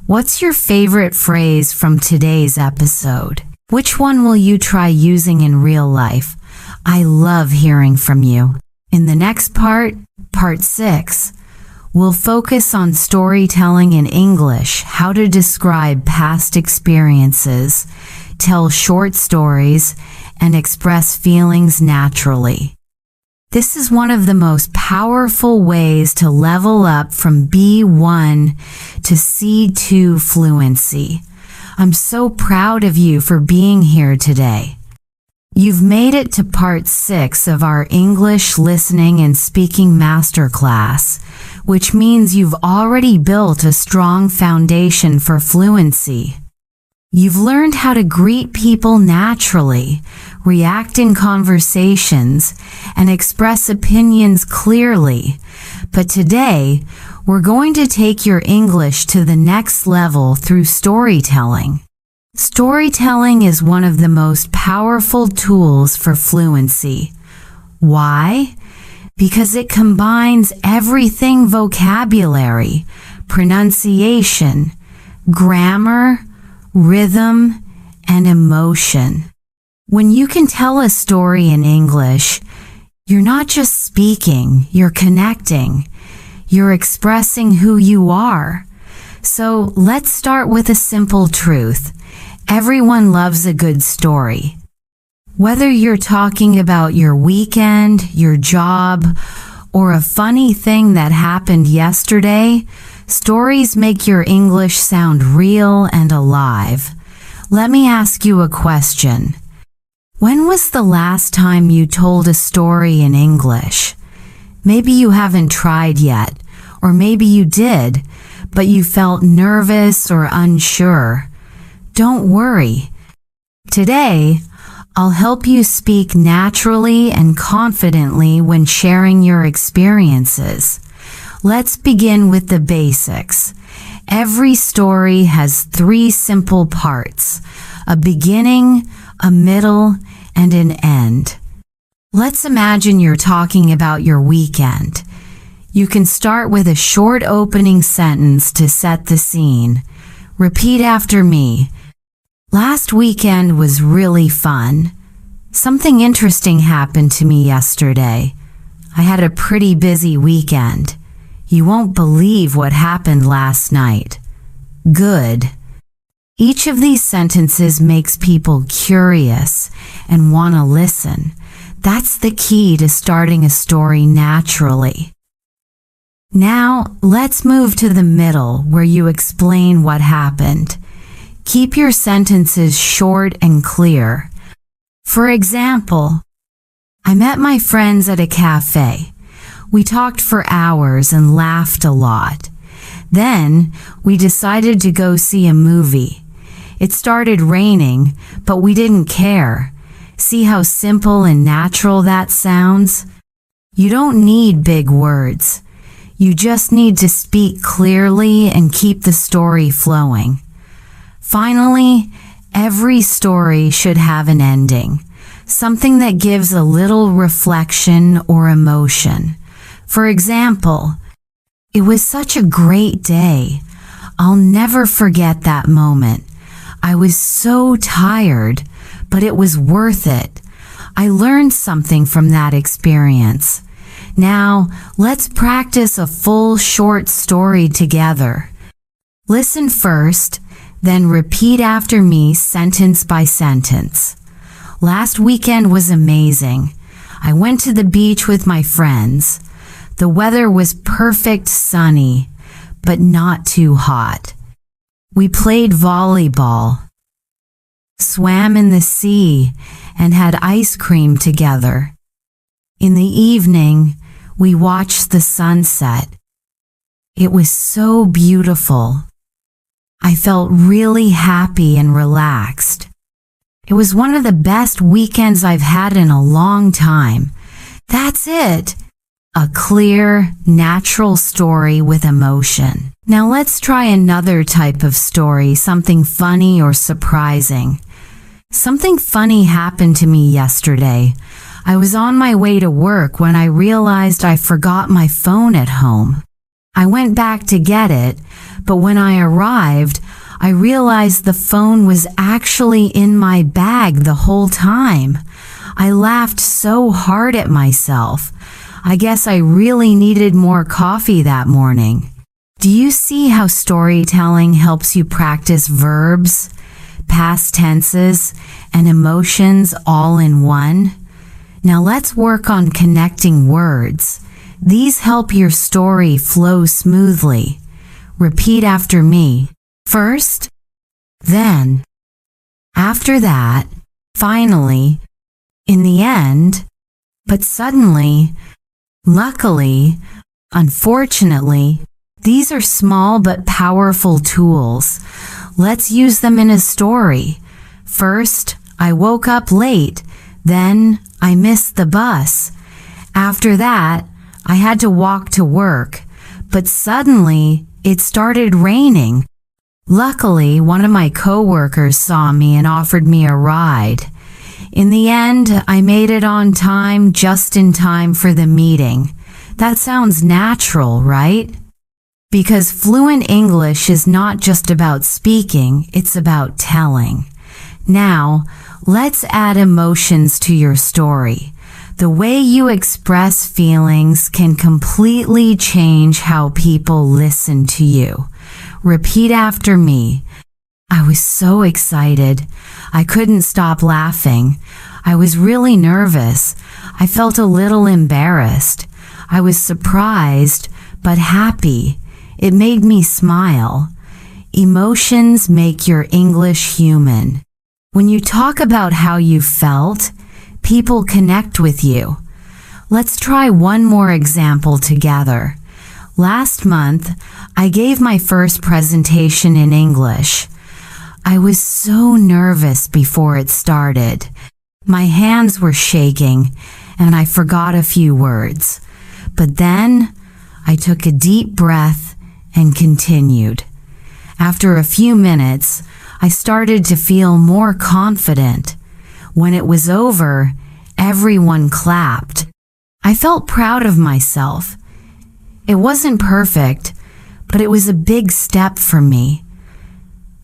what's your favorite phrase from today's episode? Which one will you try using in real life? I love hearing from you. In the next part, part 6, we'll focus on storytelling in English, how to describe past experiences, tell short stories, and express feelings naturally. This is one of the most powerful ways to level up from B1 to C2 fluency. I'm so proud of you for being here today. You've made it to part 6 of our English listening and speaking masterclass, which means you've already built a strong foundation for fluency. You've learned how to greet people naturally, react in conversations, and express opinions clearly. But today, we're going to take your English to the next level through storytelling. Storytelling is one of the most powerful tools for fluency. Why? Because it combines everything: vocabulary, pronunciation, grammar, rhythm, and emotion. When you can tell a story in English, you're not just speaking, you're connecting. You're expressing who you are. So let's start with a simple truth. Everyone loves a good story. Whether you're talking about your weekend, your job, or a funny thing that happened yesterday, stories make your English sound real and alive. Let me ask you a question. When was the last time you told a story in English? Maybe you haven't tried yet, or maybe you did, but you felt nervous or unsure. Don't worry. Today, I'll help you speak naturally and confidently when sharing your experiences. Let's begin with the basics. Every story has 3 simple parts: a beginning, a middle, and an end. Let's imagine you're talking about your weekend. You can start with a short opening sentence to set the scene. Repeat after me. Last weekend was really fun. Something interesting happened to me yesterday. I had a pretty busy weekend. You won't believe what happened last night. Good. Each of these sentences makes people curious and want to listen. That's the key to starting a story naturally. Now, let's move to the middle where you explain what happened. Keep your sentences short and clear. For example, I met my friends at a cafe. We talked for hours and laughed a lot. Then we decided to go see a movie. It started raining, but we didn't care. See how simple and natural that sounds? You don't need big words. You just need to speak clearly and keep the story flowing. Finally, every story should have an ending, something that gives a little reflection or emotion. For example, "It was such a great day. I'll never forget that moment. I was so tired, but it was worth it. I learned something from that experience." Now, let's practice a full short story together. Listen first, then repeat after me sentence by sentence. Last weekend was amazing. I went to the beach with my friends. The weather was perfect sunny, but not too hot. We played volleyball, swam in the sea, and had ice cream together. In the evening, we watched the sunset. It was so beautiful. I felt really happy and relaxed. It was one of the best weekends I've had in a long time. That's it. A clear, natural story with emotion. Now let's try another type of story, something funny or surprising. Something funny happened to me yesterday. I was on my way to work when I realized I forgot my phone at home. I went back to get it, but when I arrived, I realized the phone was actually in my bag the whole time. I laughed so hard at myself. I guess I really needed more coffee that morning. Do you see how storytelling helps you practice verbs, past tenses, and emotions all in one? Now let's work on connecting words. These help your story flow smoothly. Repeat after me. First, then, after that, finally, in the end, but suddenly, luckily, unfortunately. These are small but powerful tools. Let's use them in a story. First, I woke up late. Then, I missed the bus. After that, I had to walk to work. But suddenly, it started raining. Luckily, one of my coworkers saw me and offered me a ride. In the end, I made it on time, just in time for the meeting. That sounds natural, right? Because fluent English is not just about speaking, it's about telling. Now, let's add emotions to your story. The way you express feelings can completely change how people listen to you. Repeat after me. I was so excited. I couldn't stop laughing. I was really nervous. I felt a little embarrassed. I was surprised, but happy. It made me smile. Emotions make your English human. When you talk about how you felt, people connect with you. Let's try one more example together. Last month, I gave my first presentation in English. I was so nervous before it started. My hands were shaking, and I forgot a few words. But then, I took a deep breath and continued. After a few minutes, I started to feel more confident. When it was over, everyone clapped. I felt proud of myself. It wasn't perfect, but it was a big step for me.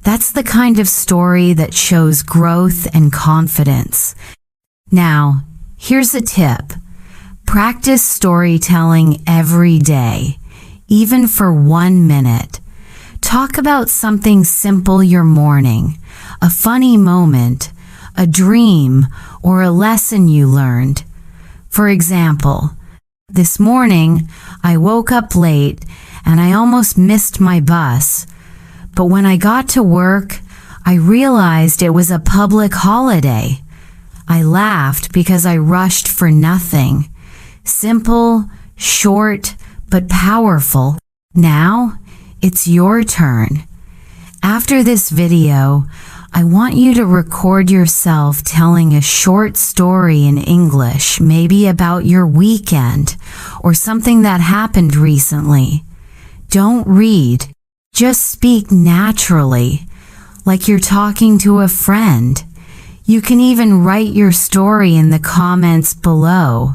That's the kind of story that shows growth and confidence. Now, here's a tip. Practice storytelling every day, even for 1 minute. Talk about something simple your morning, a funny moment, a dream, or a lesson you learned. For example, this morning, I woke up late and I almost missed my bus. But when I got to work, I realized it was a public holiday. I laughed because I rushed for nothing. Simple, short, but powerful. Now, it's your turn. After this video, I want you to record yourself telling a short story in English, maybe about your weekend or something that happened recently. Don't read. Just speak naturally, like you're talking to a friend. You can even write your story in the comments below.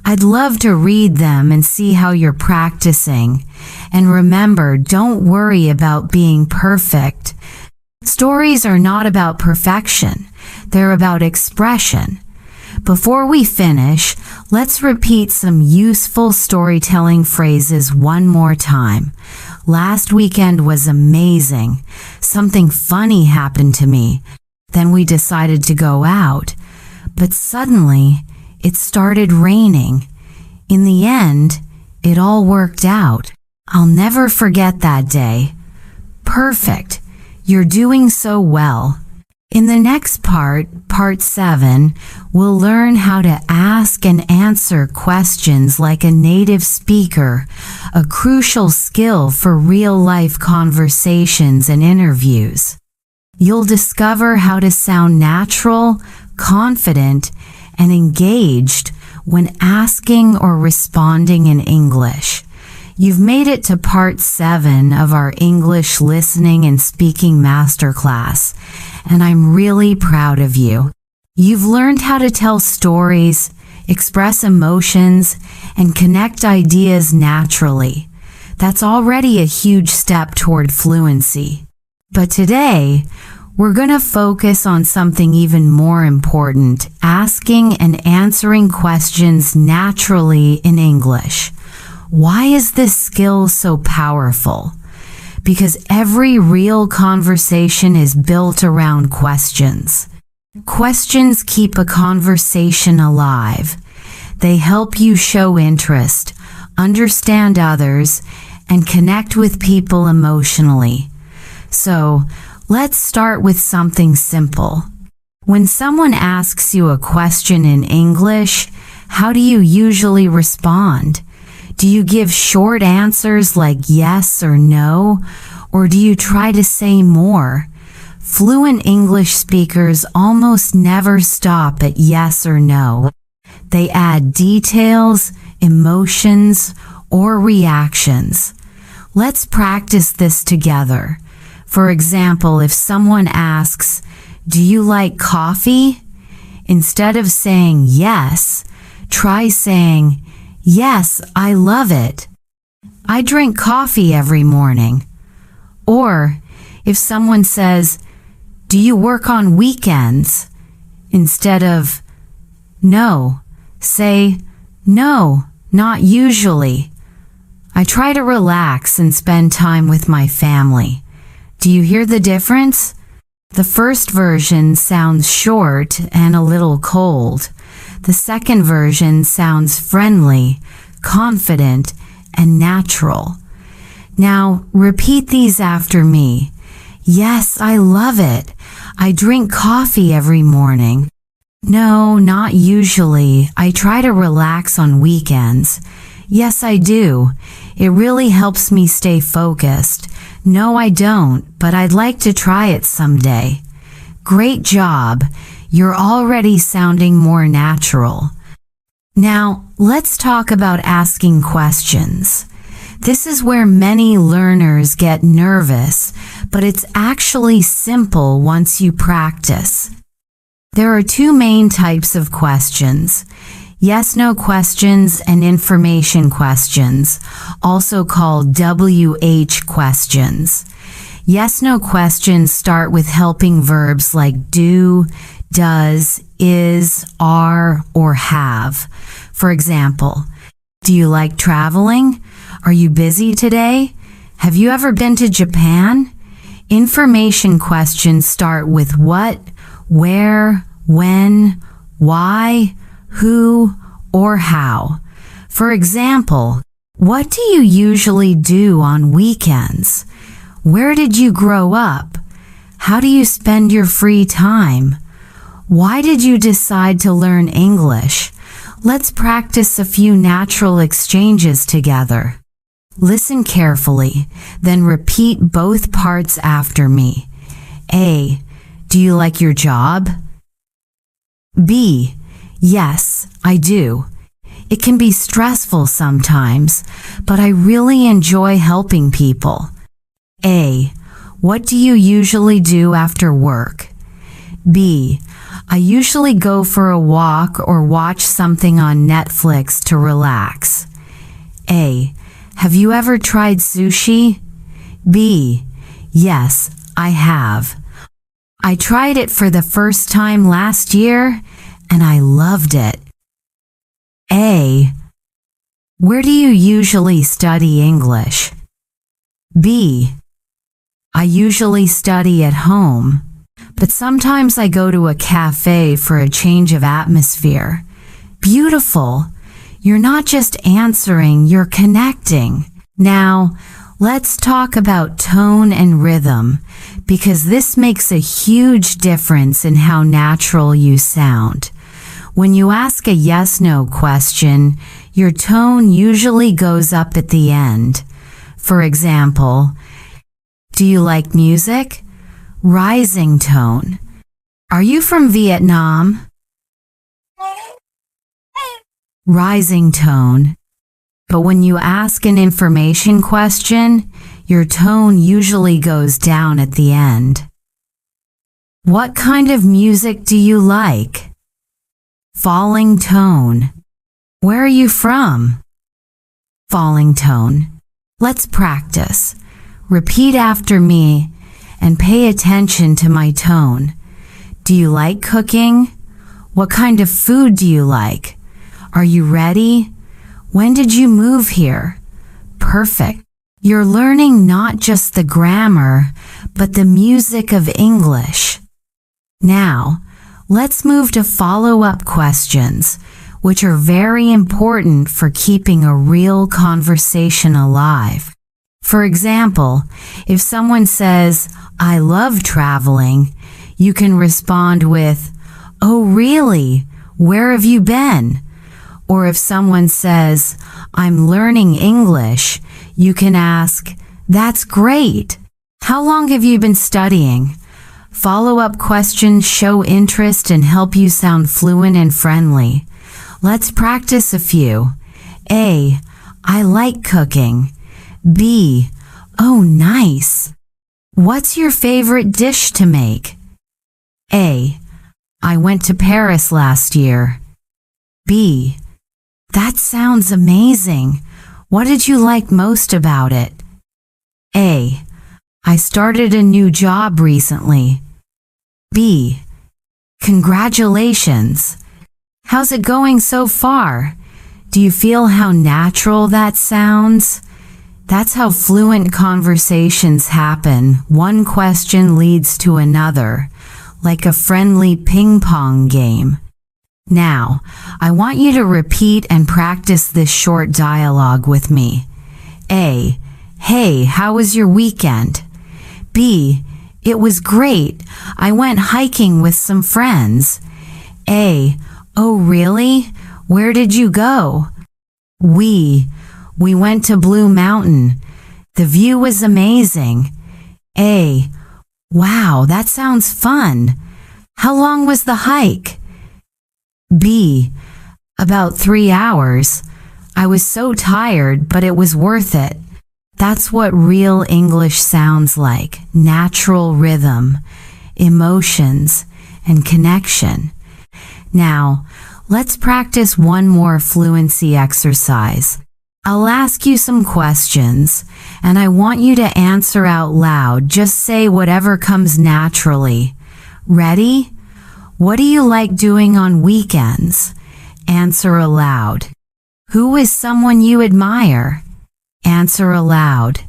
I'd love to read them and see how you're practicing. And remember, don't worry about being perfect. Stories are not about perfection. They're about expression. Before we finish, let's repeat some useful storytelling phrases one more time. Last weekend was amazing. Something funny happened to me. Then we decided to go out. But suddenly, it started raining. In the end, it all worked out. I'll never forget that day. Perfect. You're doing so well. In the next part 7, we'll learn how to ask and answer questions like a native speaker, a crucial skill for real-life conversations and interviews. You'll discover how to sound natural, confident, and engaged when asking or responding in English. You've made it to part 7 of our English listening and speaking masterclass, and I'm really proud of you. You've learned how to tell stories, express emotions, and connect ideas naturally. That's already a huge step toward fluency. But today, we're going to focus on something even more important, asking and answering questions naturally in English. Why is this skill so powerful? Because every real conversation is built around questions. Questions keep a conversation alive. They help you show interest, understand others, and connect with people emotionally. So, let's start with something simple. When someone asks you a question in English, how do you usually respond? Do you give short answers like yes or no, or do you try to say more? Fluent English speakers almost never stop at yes or no. They add details, emotions, or reactions. Let's practice this together. For example, if someone asks, "Do you like coffee?" Instead of saying yes, try saying, "Yes, I love it. I drink coffee every morning." Or, if someone says, "Do you work on weekends?" Instead of no, say, "No, not usually. I try to relax and spend time with my family." Do you hear the difference? The first version sounds short and a little cold. The second version sounds friendly, confident, and natural. Now, repeat these after me. Yes, I love it. I drink coffee every morning. No, not usually. I try to relax on weekends. Yes, I do. It really helps me stay focused. No, I don't, but I'd like to try it someday. Great job. You're already sounding more natural. Now, let's talk about asking questions. This is where many learners get nervous, but it's actually simple once you practice. There are two main types of questions: yes/no questions and information questions, also called WH questions. Yes/no questions start with helping verbs like do, does, is, are, or have. For example, do you like traveling? Are you busy today? Have you ever been to Japan? Information questions start with what, where, when, why, who, or how. For example, what do you usually do on weekends? Where did you grow up? How do you spend your free time? Why did you decide to learn English? Let's practice a few natural exchanges together. Listen carefully, then repeat both parts after me. A. Do you like your job? B. Yes, I do. It can be stressful sometimes, but I really enjoy helping people. A. What do you usually do after work? B. I usually go for a walk or watch something on Netflix to relax. A. Have you ever tried sushi? B. Yes, I have. I tried it for the first time last year, and I loved it. A. Where do you usually study English? B. I usually study at home, but sometimes I go to a cafe for a change of atmosphere. Beautiful. You're not just answering, you're connecting. Now, let's talk about tone and rhythm, because this makes a huge difference in how natural you sound. When you ask a yes/no question, your tone usually goes up at the end. For example, do you like music? Rising tone. Are you from Vietnam? Rising tone. But when you ask an information question, your tone usually goes down at the end. What kind of music do you like? Falling tone. Where are you from? Falling tone. Let's practice. Repeat after me and pay attention to my tone. Do you like cooking? What kind of food do you like? Are you ready? When did you move here? Perfect. You're learning not just the grammar, but the music of English. Now, let's move to follow-up questions, which are very important for keeping a real conversation alive. For example, if someone says, I love traveling, you can respond with, oh really? Where have you been? Or if someone says, I'm learning English, you can ask, that's great. How long have you been studying? Follow-up questions show interest and help you sound fluent and friendly. Let's practice a few. A. I like cooking. B. Oh, nice. What's your favorite dish to make? A. I went to Paris last year. B. That sounds amazing. What did you like most about it? A. I started a new job recently. B. Congratulations. How's it going so far? Do you feel how natural that sounds? That's how fluent conversations happen. One question leads to another, like a friendly ping-pong game. Now, I want you to repeat and practice this short dialogue with me. A. Hey, how was your weekend? B. It was great. I went hiking with some friends. A. Oh, really? Where did you go? We went to Blue Mountain. The view was amazing. A. Wow, that sounds fun. How long was the hike? B. About 3 hours. I was so tired, but it was worth it. That's what real English sounds like. Natural rhythm, emotions, and connection. Now, let's practice one more fluency exercise. I'll ask you some questions, and I want you to answer out loud. Just say whatever comes naturally. Ready? What do you like doing on weekends? Answer aloud. Who is someone you admire? Answer aloud.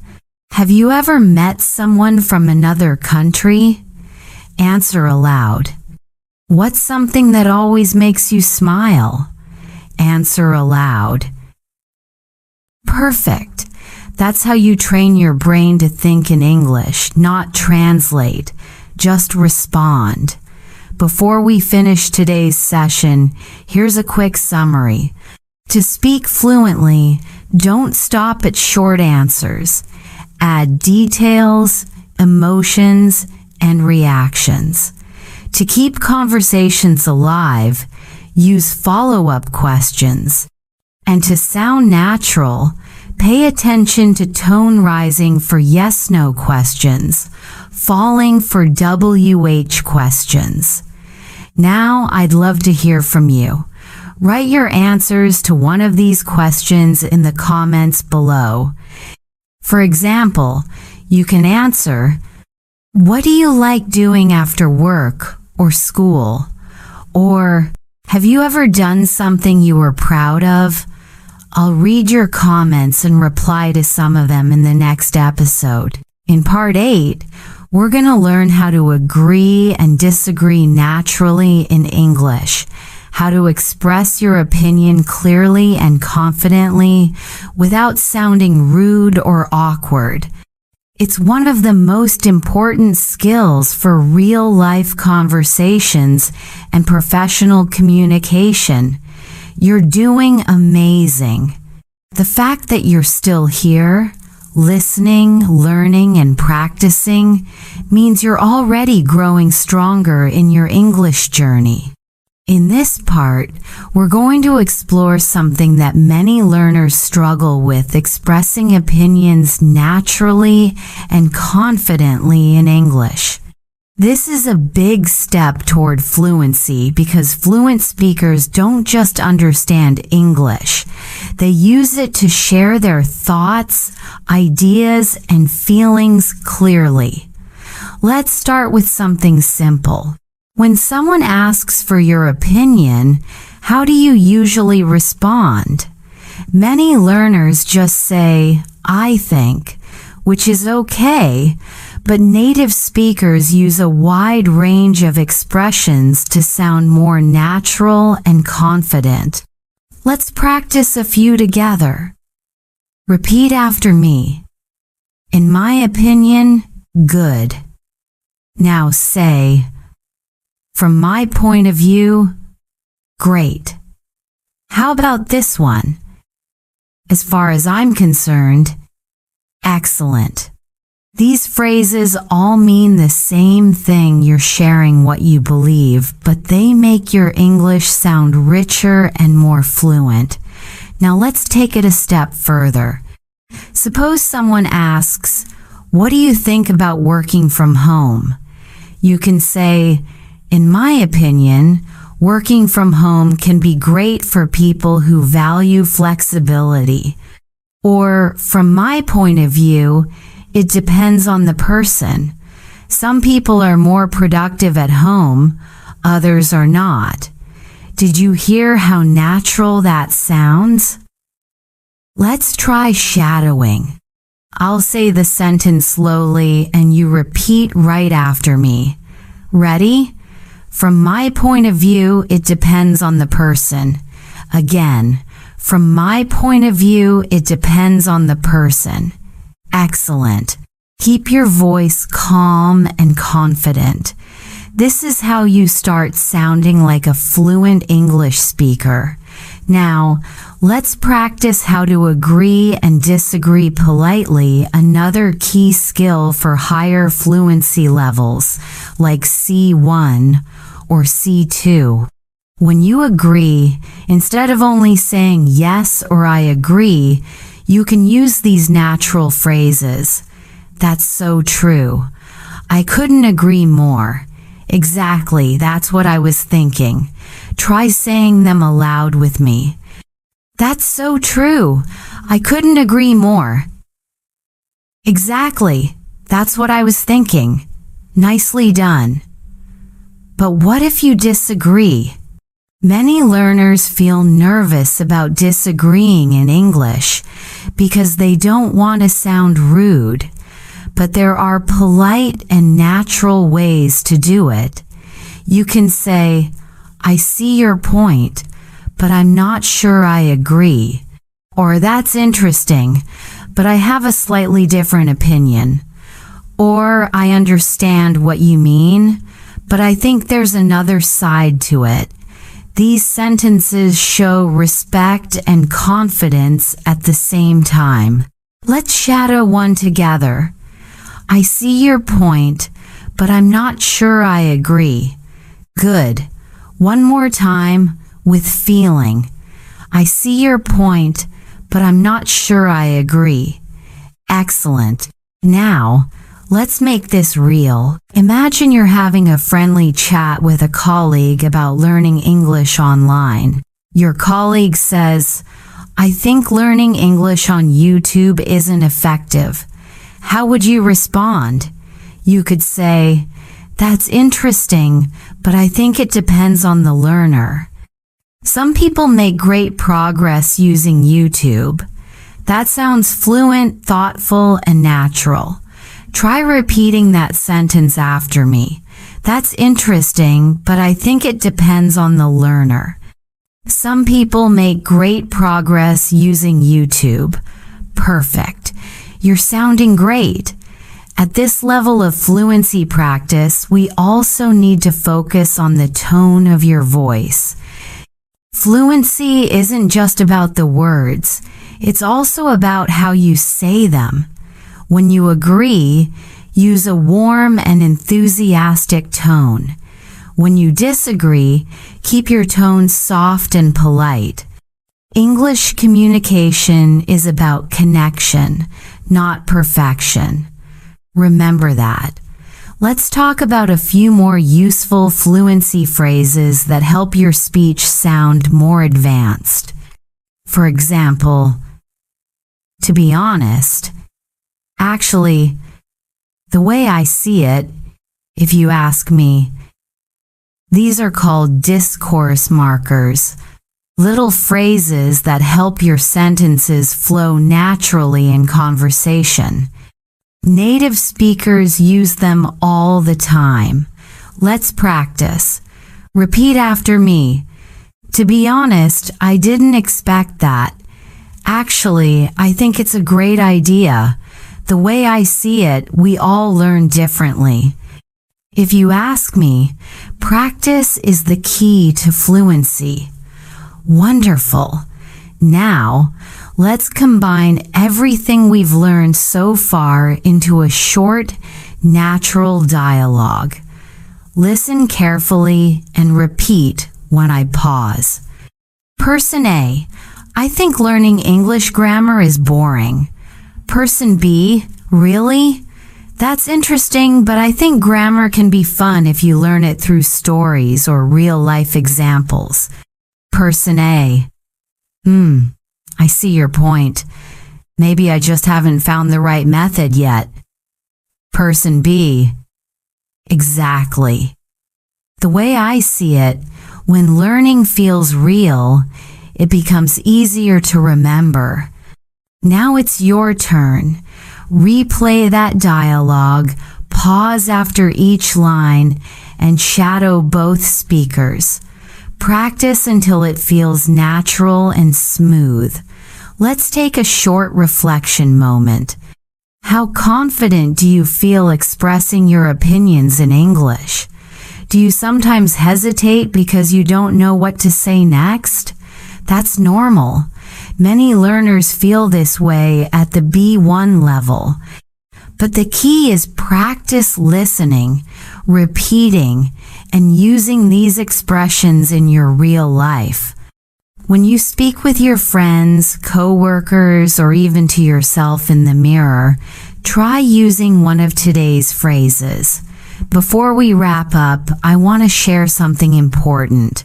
Have you ever met someone from another country? Answer aloud. What's something that always makes you smile? Answer aloud. Perfect. That's how you train your brain to think in English, not translate, just respond. Before we finish today's session, here's a quick summary. To speak fluently, don't stop at short answers. Add details, emotions, and reactions. To keep conversations alive, use follow-up questions. And to sound natural, pay attention to tone rising for yes-no questions, falling for WH questions. Now I'd love to hear from you. Write your answers to one of these questions in the comments below. For example, you can answer, "What do you like doing after work or school?" Or, "Have you ever done something you were proud of?" I'll read your comments and reply to some of them in the next episode. In Part 8, we're going to learn how to agree and disagree naturally in English, how to express your opinion clearly and confidently without sounding rude or awkward. It's one of the most important skills for real-life conversations and professional communication. You're doing amazing. The fact that you're still here, listening, learning, and practicing means you're already growing stronger in your English journey. In this part, we're going to explore something that many learners struggle with: expressing opinions naturally and confidently in English. This is a big step toward fluency because fluent speakers don't just understand English. They use it to share their thoughts, ideas, and feelings clearly. Let's start with something simple. When someone asks for your opinion, how do you usually respond? Many learners just say, "I think," which is okay, but native speakers use a wide range of expressions to sound more natural and confident. Let's practice a few together. Repeat after me. In my opinion, good. Now say, from my point of view, great. How about this one? As far as I'm concerned, excellent. These phrases all mean the same thing. You're sharing what you believe, but they make your English sound richer and more fluent. Now let's take it a step further. Suppose someone asks, "What do you think about working from home?" You can say, "In my opinion, working from home can be great for people who value flexibility." Or, "From my point of view, it depends on the person. Some people are more productive at home, others are not." Did you hear how natural that sounds? Let's try shadowing. I'll say the sentence slowly and you repeat right after me. Ready? From my point of view, it depends on the person. Again, from my point of view, it depends on the person. Excellent. Keep your voice calm and confident. This is how you start sounding like a fluent English speaker. Now, let's practice how to agree and disagree politely, another key skill for higher fluency levels, like C1 or C2. When you agree, instead of only saying yes or I agree, you can use these natural phrases. That's so true. I couldn't agree more. Exactly, that's what I was thinking. Try saying them aloud with me. That's so true. I couldn't agree more. Exactly, that's what I was thinking. Nicely done. But what if you disagree? Many learners feel nervous about disagreeing in English because they don't want to sound rude. But there are polite and natural ways to do it. You can say, "I see your point, but I'm not sure I agree." Or, "That's interesting, but I have a slightly different opinion." Or, "I understand what you mean, but I think there's another side to it. These sentences show respect and confidence at the same time. Let's shadow one together. I see your point, but I'm not sure I agree. Good. One more time, with feeling. I see your point, but I'm not sure I agree. Excellent. Now, let's make this real. Imagine you're having a friendly chat with a colleague about learning English online. Your colleague says, I think learning English on YouTube isn't effective. How would you respond? You could say, that's interesting, but I think it depends on the learner. Some people make great progress using YouTube. That sounds fluent, thoughtful, and natural. Try repeating that sentence after me. That's interesting, but I think it depends on the learner. Some people make great progress using YouTube. Perfect. You're sounding great. At this level of fluency practice, we also need to focus on the tone of your voice. Fluency isn't just about the words. It's also about how you say them. When you agree, use a warm and enthusiastic tone. When you disagree, keep your tone soft and polite. English communication is about connection, not perfection. Remember that. Let's talk about a few more useful fluency phrases that help your speech sound more advanced. For example, to be honest, actually, the way I see it, if you ask me, these are called discourse markers, little phrases that help your sentences flow naturally in conversation. Native speakers use them all the time. Let's practice. Repeat after me. To be honest, I didn't expect that. Actually, I think it's a great idea. The way I see it, we all learn differently. If you ask me, practice is the key to fluency. Wonderful. Now, let's combine everything we've learned so far into a short, natural dialogue. Listen carefully and repeat when I pause. Person A, I think learning English grammar is boring. Person B, really? That's interesting, but I think grammar can be fun if you learn it through stories or real-life examples. Person A, I see your point. Maybe I just haven't found the right method yet. Person B, exactly. The way I see it, when learning feels real, it becomes easier to remember. Now it's your turn. Replay that dialogue, pause after each line, and shadow both speakers. Practice until it feels natural and smooth. Let's take a short reflection moment. How confident do you feel expressing your opinions in English? Do you sometimes hesitate because you don't know what to say next? That's normal. Many learners feel this way at the B1 level. But the key is practice listening, repeating, and using these expressions in your real life. When you speak with your friends, coworkers, or even to yourself in the mirror, try using one of today's phrases. Before we wrap up, I want to share something important.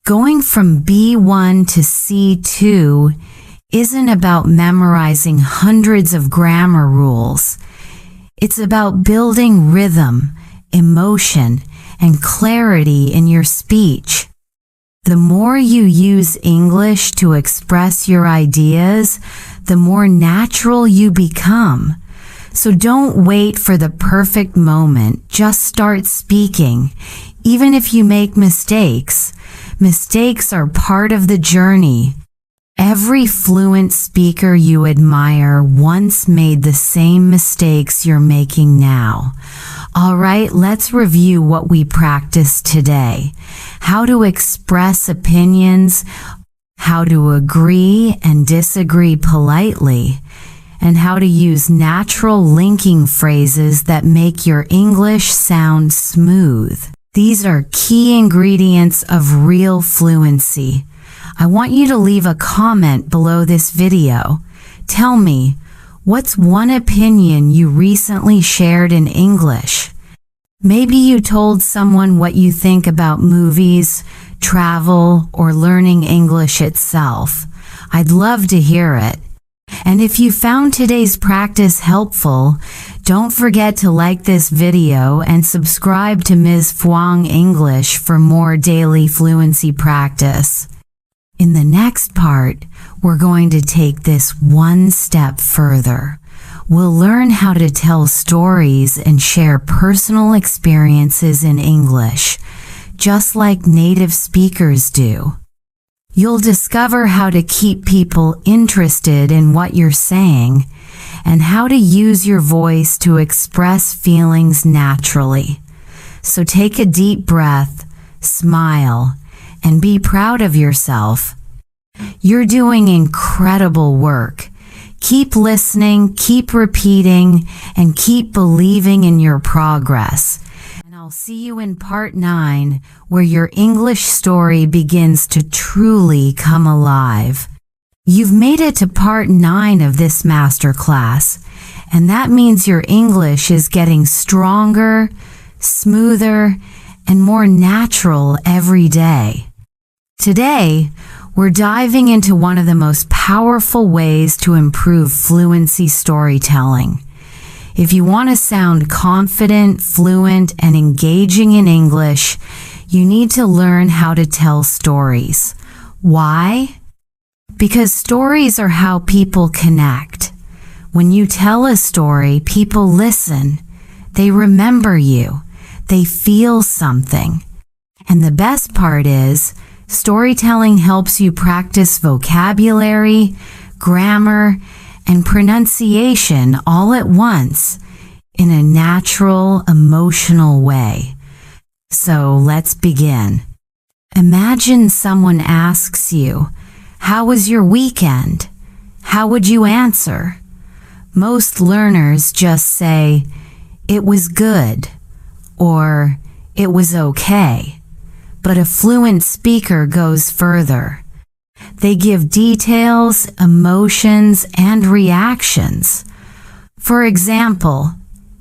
Going from B1 to C2 isn't about memorizing hundreds of grammar rules. It's about building rhythm, emotion, and clarity in your speech. The more you use English to express your ideas, the more natural you become. So don't wait for the perfect moment. Just start speaking. Even if you make mistakes, mistakes are part of the journey. Every fluent speaker you admire once made the same mistakes you're making now. All right, let's review what we practiced today. How to express opinions, how to agree and disagree politely, and how to use natural linking phrases that make your English sound smooth. These are key ingredients of real fluency. I want you to leave a comment below this video. Tell me, what's one opinion you recently shared in English? Maybe you told someone what you think about movies, travel, or learning English itself. I'd love to hear it. And if you found today's practice helpful, don't forget to like this video and subscribe to Ms. Fluently English for more daily fluency practice. In the next part, we're going to take this one step further. We'll learn how to tell stories and share personal experiences in English, just like native speakers do. You'll discover how to keep people interested in what you're saying and how to use your voice to express feelings naturally. So take a deep breath, smile, and be proud of yourself. You're doing incredible work. Keep listening, keep repeating, and keep believing in your progress. And I'll see you in part 9, where your English story begins to truly come alive. You've made it to part 9 of this masterclass, and that means your English is getting stronger, smoother, and more natural every day. Today, we're diving into one of the most powerful ways to improve fluency storytelling. If you want to sound confident, fluent, and engaging in English, you need to learn how to tell stories. Why? Because stories are how people connect. When you tell a story, people listen. They remember you. They feel something. And the best part is, storytelling helps you practice vocabulary, grammar, and pronunciation all at once in a natural, emotional way. So let's begin. Imagine someone asks you, "How was your weekend?" How would you answer? Most learners just say, "It was good," or "It was okay." But a fluent speaker goes further. They give details, emotions, and reactions. For example,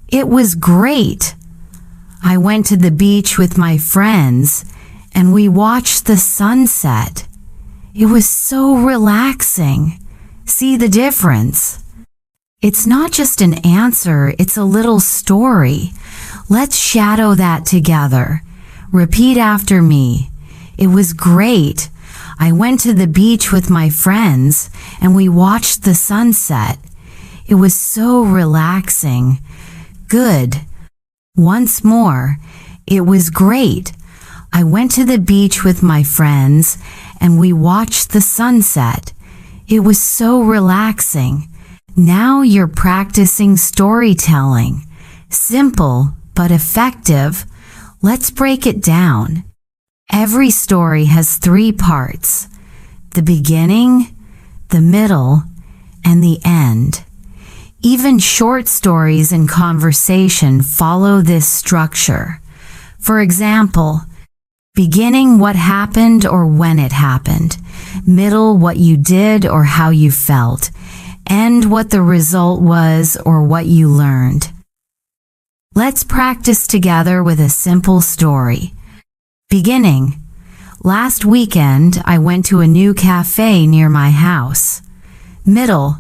"It was great. I went to the beach with my friends and we watched the sunset. It was so relaxing." See the difference? It's not just an answer, it's a little story. Let's shadow that together. Repeat after me. "It was great. I went to the beach with my friends and we watched the sunset. It was so relaxing." Good. Once more. "It was great. I went to the beach with my friends and we watched the sunset. It was so relaxing." Now you're practicing storytelling. Simple but effective. Let's break it down. Every story has 3 parts: the beginning, the middle, and the end. Even short stories and conversation follow this structure. For example, beginning, what happened or when it happened; middle, what you did or how you felt; end, what the result was or what you learned. Let's practice together with a simple story. Beginning. Last weekend, I went to a new cafe near my house. Middle.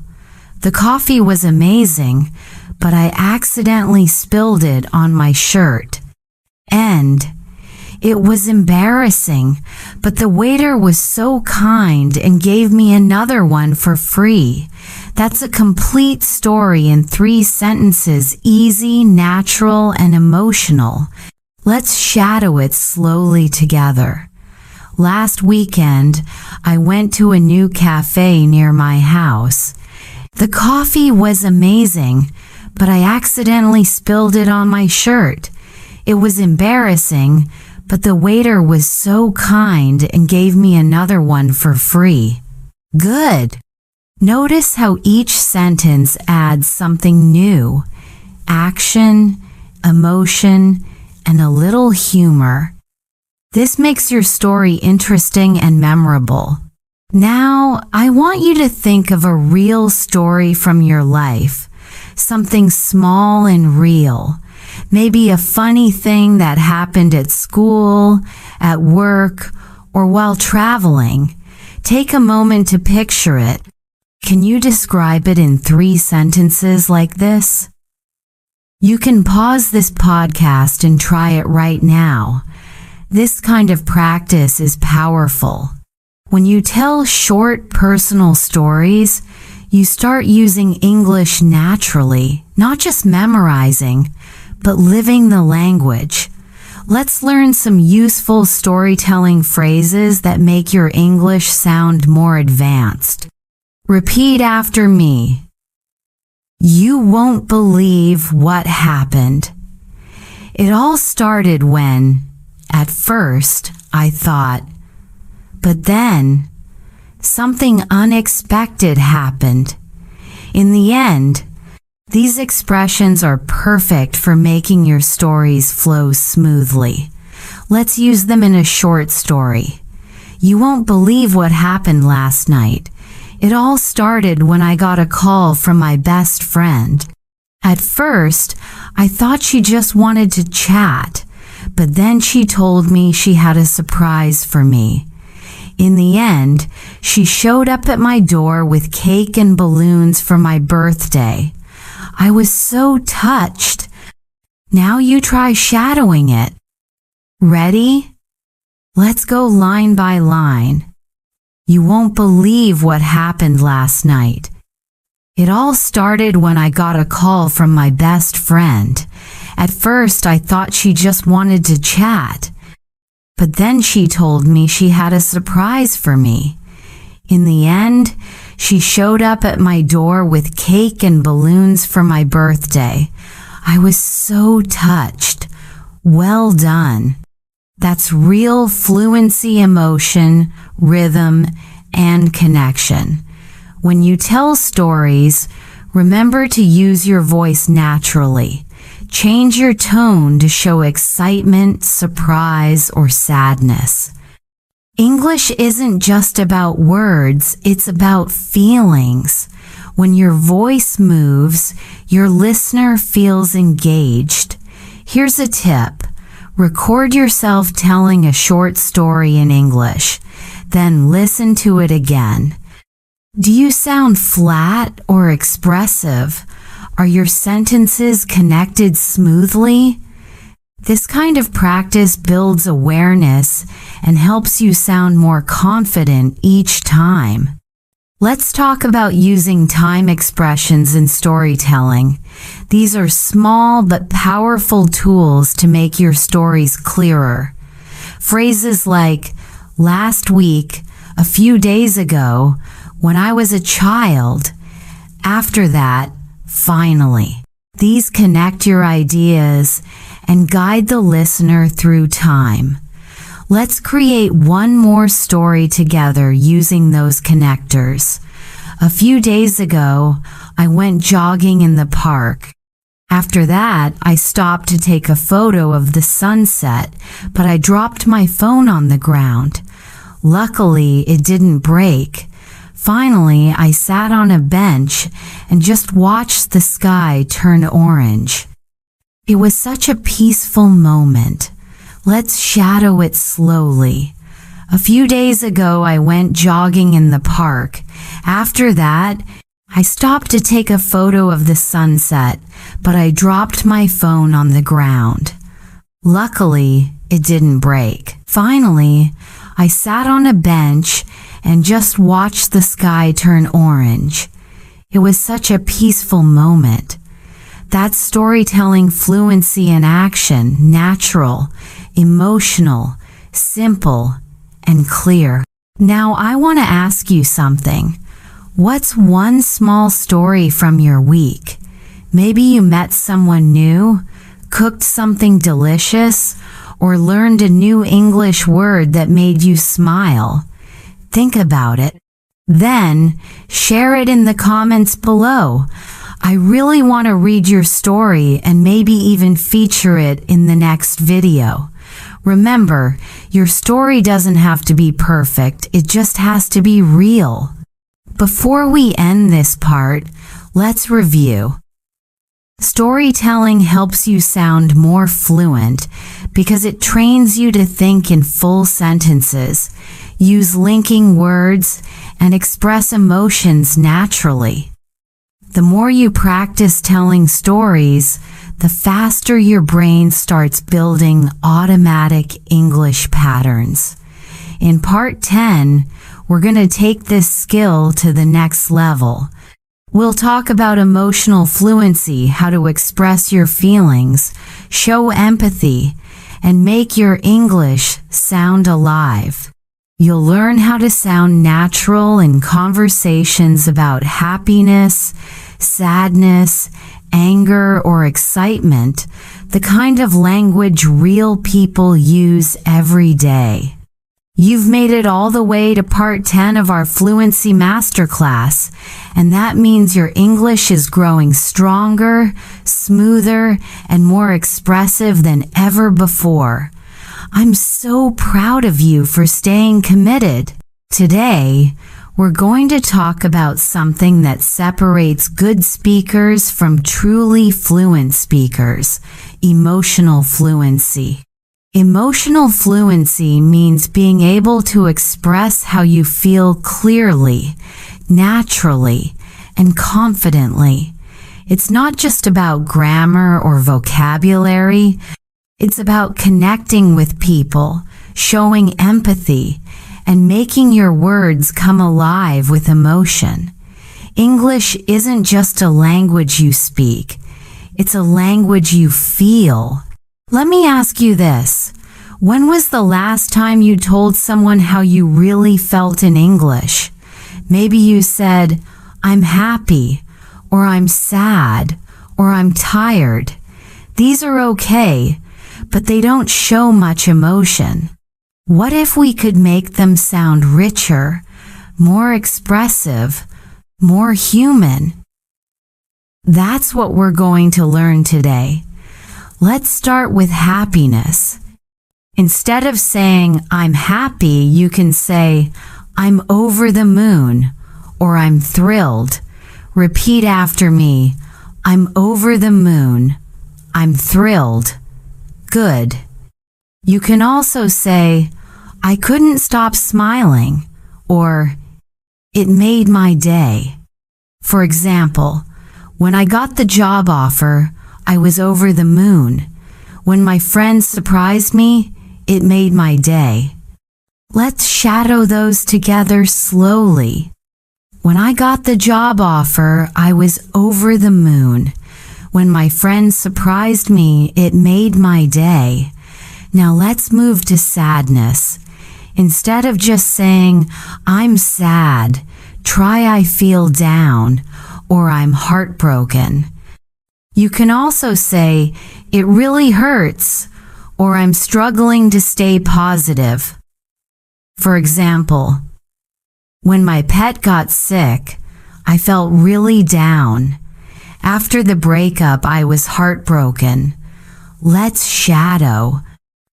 The coffee was amazing, but I accidentally spilled it on my shirt. End. It was embarrassing, but the waiter was so kind and gave me another one for free. That's a complete story in 3 sentences, easy, natural, and emotional. Let's shadow it slowly together. Last weekend, I went to a new cafe near my house. The coffee was amazing, but I accidentally spilled it on my shirt. It was embarrassing, but the waiter was so kind and gave me another one for free. Good. Notice how each sentence adds something new: action, emotion, and a little humor. This makes your story interesting and memorable. Now, I want you to think of a real story from your life, something small and real. Maybe a funny thing that happened at school, at work, or while traveling. Take a moment to picture it. Can you describe it in 3 sentences like this? You can pause this podcast and try it right now. This kind of practice is powerful. When you tell short personal stories, you start using English naturally, not just memorizing, but living the language. Let's learn some useful storytelling phrases that make your English sound more advanced. Repeat after me. You won't believe what happened. It all started when, at first, I thought, but then something unexpected happened. In the end, these expressions are perfect for making your stories flow smoothly. Let's use them in a short story. You won't believe what happened last night. It all started when I got a call from my best friend. At first, I thought she just wanted to chat, but then she told me she had a surprise for me. In the end, she showed up at my door with cake and balloons for my birthday. I was so touched. Now you try shadowing it. Ready? Let's go line by line. You won't believe what happened last night. It all started when I got a call from my best friend. At first, I thought she just wanted to chat, but then she told me she had a surprise for me. In the end, she showed up at my door with cake and balloons for my birthday. I was so touched. Well done. That's real fluency, emotion, rhythm, and connection. When you tell stories, remember to use your voice naturally. Change your tone to show excitement, surprise, or sadness. English isn't just about words, it's about feelings. When your voice moves, your listener feels engaged. Here's a tip. Record yourself telling a short story in English, then listen to it again. Do you sound flat or expressive? Are your sentences connected smoothly? This kind of practice builds awareness and helps you sound more confident each time. Let's talk about using time expressions in storytelling. These are small but powerful tools to make your stories clearer. Phrases like, last week, a few days ago, when I was a child, after that, finally. These connect your ideas and guide the listener through time. Let's create one more story together using those connectors. A few days ago, I went jogging in the park. After that, I stopped to take a photo of the sunset, but I dropped my phone on the ground. Luckily, it didn't break. Finally, I sat on a bench and just watched the sky turn orange. It was such a peaceful moment. Let's shadow it slowly. A few days ago, I went jogging in the park. After that, I stopped to take a photo of the sunset, but I dropped my phone on the ground. Luckily, it didn't break. Finally, I sat on a bench and just watched the sky turn orange. It was such a peaceful moment. That's storytelling fluency in action, natural, emotional, simple, and clear. Now I want to ask you something. What's one small story from your week? Maybe you met someone new, cooked something delicious, or learned a new English word that made you smile. Think about it. Then, share it in the comments below. I really want to read your story and maybe even feature it in the next video. Remember, your story doesn't have to be perfect, it just has to be real. Before we end this part, let's review. Storytelling helps you sound more fluent because it trains you to think in full sentences, use linking words, and express emotions naturally. The more you practice telling stories, the faster your brain starts building automatic English patterns. In part 10, we're going to take this skill to the next level. We'll talk about emotional fluency, how to express your feelings, show empathy, and make your English sound alive. You'll learn how to sound natural in conversations about happiness, sadness, anger, or excitement, the kind of language real people use every day. You've made it all the way to part 10 of our Fluency Masterclass, and that means your English is growing stronger, smoother, and more expressive than ever before. I'm so proud of you for staying committed. Today, we're going to talk about something that separates good speakers from truly fluent speakers: emotional fluency. Emotional fluency means being able to express how you feel clearly, naturally, and confidently. It's not just about grammar or vocabulary. It's about connecting with people, showing empathy, and making your words come alive with emotion. English isn't just a language you speak. It's a language you feel. Let me ask you this. When was the last time you told someone how you really felt in English? Maybe you said, "I'm happy," or "I'm sad," or "I'm tired." These are okay, but they don't show much emotion. What if we could make them sound richer, more expressive, more human? That's what we're going to learn today. Let's start with happiness. Instead of saying, "I'm happy," you can say, "I'm over the moon," or "I'm thrilled." Repeat after me. I'm over the moon. I'm thrilled. Good. You can also say, "I couldn't stop smiling," or "It made my day." For example, when I got the job offer, I was over the moon. When my friends surprised me, it made my day. Let's shadow those together slowly. When I got the job offer, I was over the moon. When my friends surprised me, it made my day. Now let's move to sadness. Instead of just saying, "I'm sad," try "I feel down," or "I'm heartbroken." You can also say, "It really hurts," or "I'm struggling to stay positive." For example, when my pet got sick, I felt really down. After the breakup, I was heartbroken. Let's shadow.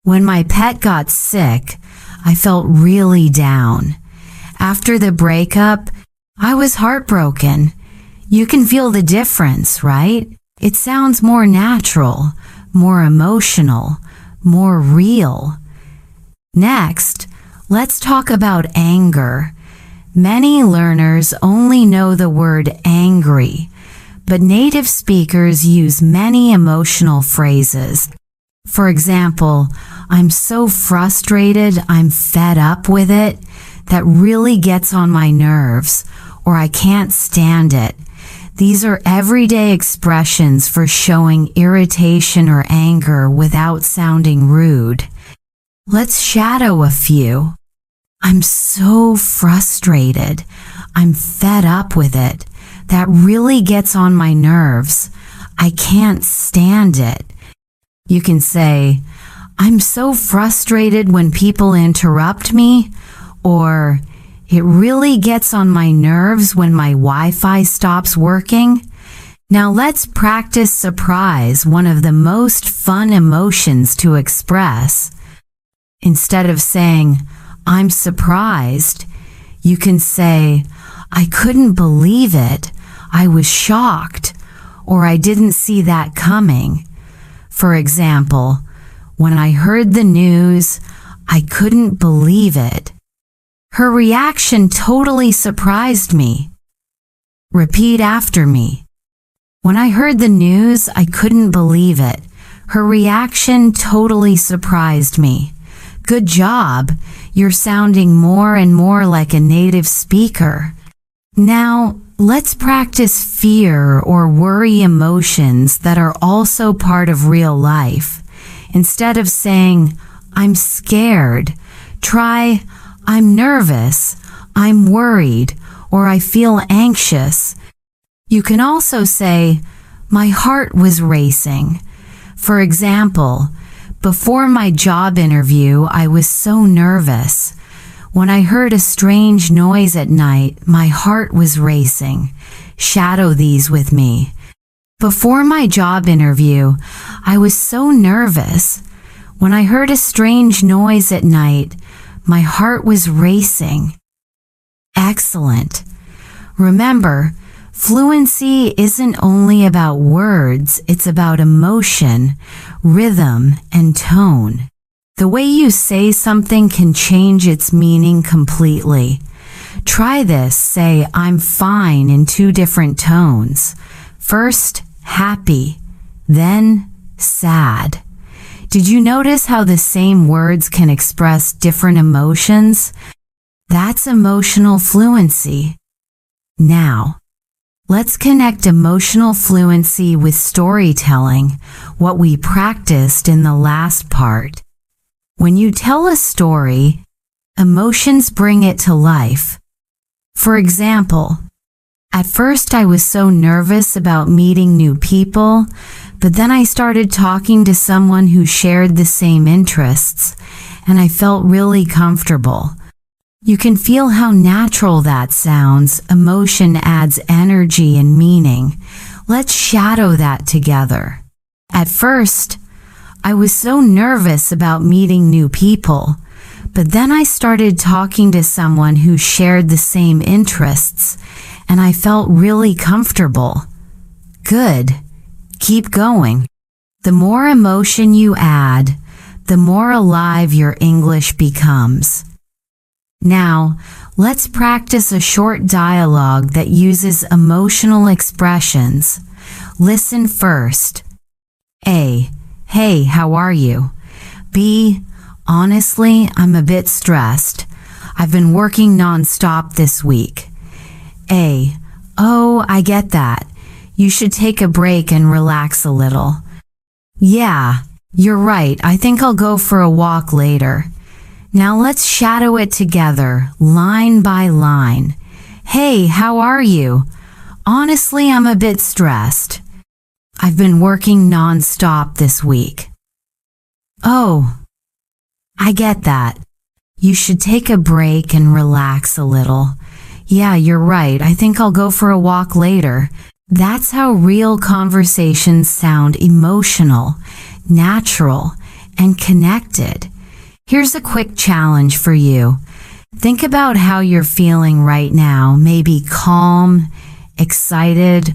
When my pet got sick, I felt really down. After the breakup, I was heartbroken. You can feel the difference, right? It sounds more natural, more emotional, more real. Next, let's talk about anger. Many learners only know the word angry, but native speakers use many emotional phrases. For example, "I'm so frustrated, I'm fed up with it," that really gets on my nerves, or "I can't stand it." These are everyday expressions for showing irritation or anger without sounding rude. Let's shadow a few. "I'm so frustrated. I'm fed up with it. That really gets on my nerves. I can't stand it. You can say, I'm so frustrated when people interrupt me, or it really gets on my nerves when my Wi-Fi stops working. Now let's practice surprise, one of the most fun emotions to express. Instead of saying, I'm surprised, you can say, I couldn't believe it, I was shocked, or I didn't see that coming. For example, when I heard the news, I couldn't believe it. Her reaction totally surprised me. Repeat after me. When I heard the news, I couldn't believe it. Her reaction totally surprised me. Good job. You're sounding more and more like a native speaker. Now, let's practice fear or worry emotions that are also part of real life. Instead of saying, I'm scared, try, I'm nervous, I'm worried, or I feel anxious. You can also say, my heart was racing. For example, before my job interview, I was so nervous. When I heard a strange noise at night, my heart was racing. Shadow these with me. Before my job interview, I was so nervous. When I heard a strange noise at night, my heart was racing. Excellent. Remember, fluency isn't only about words, it's about emotion, rhythm, and tone. The way you say something can change its meaning completely. Try this, say, I'm fine in 2 different tones. First, happy, then sad. Did you notice how the same words can express different emotions? That's emotional fluency. Now, let's connect emotional fluency with storytelling, what we practiced in the last part. When you tell a story, emotions bring it to life. For example, at first I was so nervous about meeting new people, but then I started talking to someone who shared the same interests, and I felt really comfortable. You can feel how natural that sounds. Emotion adds energy and meaning. Let's shadow that together. At first, I was so nervous about meeting new people, but then I started talking to someone who shared the same interests, and I felt really comfortable. Good. Keep going. The more emotion you add, the more alive your English becomes. Now, let's practice a short dialogue that uses emotional expressions. Listen first. A. Hey, how are you? B. Honestly, I'm a bit stressed. I've been working non-stop this week. A. Oh, I get that. You should take a break and relax a little. Yeah, you're right. I think I'll go for a walk later. Now let's shadow it together, line by line. Hey, how are you? Honestly, I'm a bit stressed. I've been working non-stop this week. Oh, I get that. You should take a break and relax a little. Yeah, you're right. I think I'll go for a walk later. That's how real conversations sound: emotional, natural, and connected. Here's a quick challenge for you. Think about how you're feeling right now, maybe calm, excited,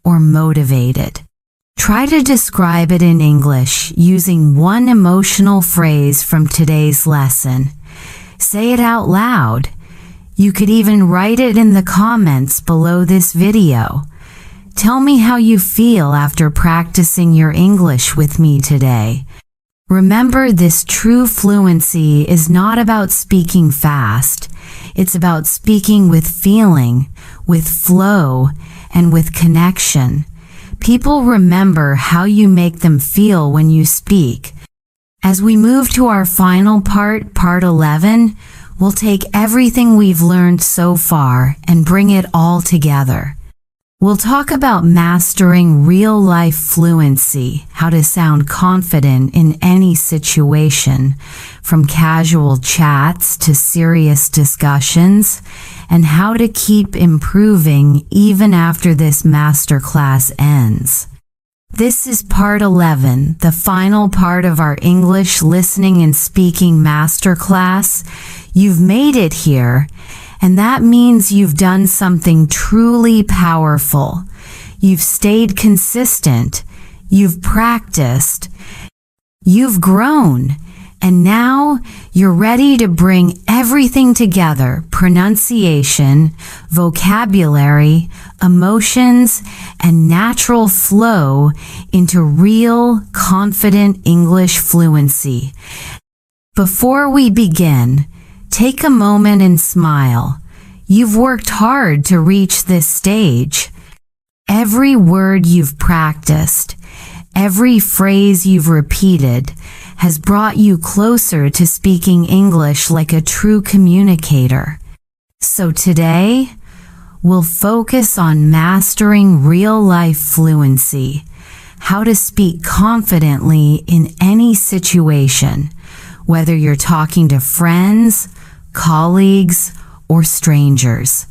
or motivated. Try to describe it in English using one emotional phrase from today's lesson. Say it out loud. You could even write it in the comments below this video. Tell me how you feel after practicing your English with me today. Remember, this true fluency is not about speaking fast. It's about speaking with feeling, with flow, and with connection. People remember how you make them feel when you speak. As we move to our final part, part 11, we'll take everything we've learned so far and bring it all together. We'll talk about mastering real-life fluency, how to sound confident in any situation, from casual chats to serious discussions, and how to keep improving even after this masterclass ends. This is part 11, the final part of our English listening and speaking masterclass. You've made it here. And that means you've done something truly powerful. You've stayed consistent. You've practiced. You've grown. And now you're ready to bring everything together: pronunciation, vocabulary, emotions, and natural flow into real, confident English fluency. Before we begin, take a moment and smile. You've worked hard to reach this stage. Every word you've practiced, every phrase you've repeated, has brought you closer to speaking English like a true communicator. So today, we'll focus on mastering real-life fluency, how to speak confidently in any situation, whether you're talking to friends, colleagues, or strangers.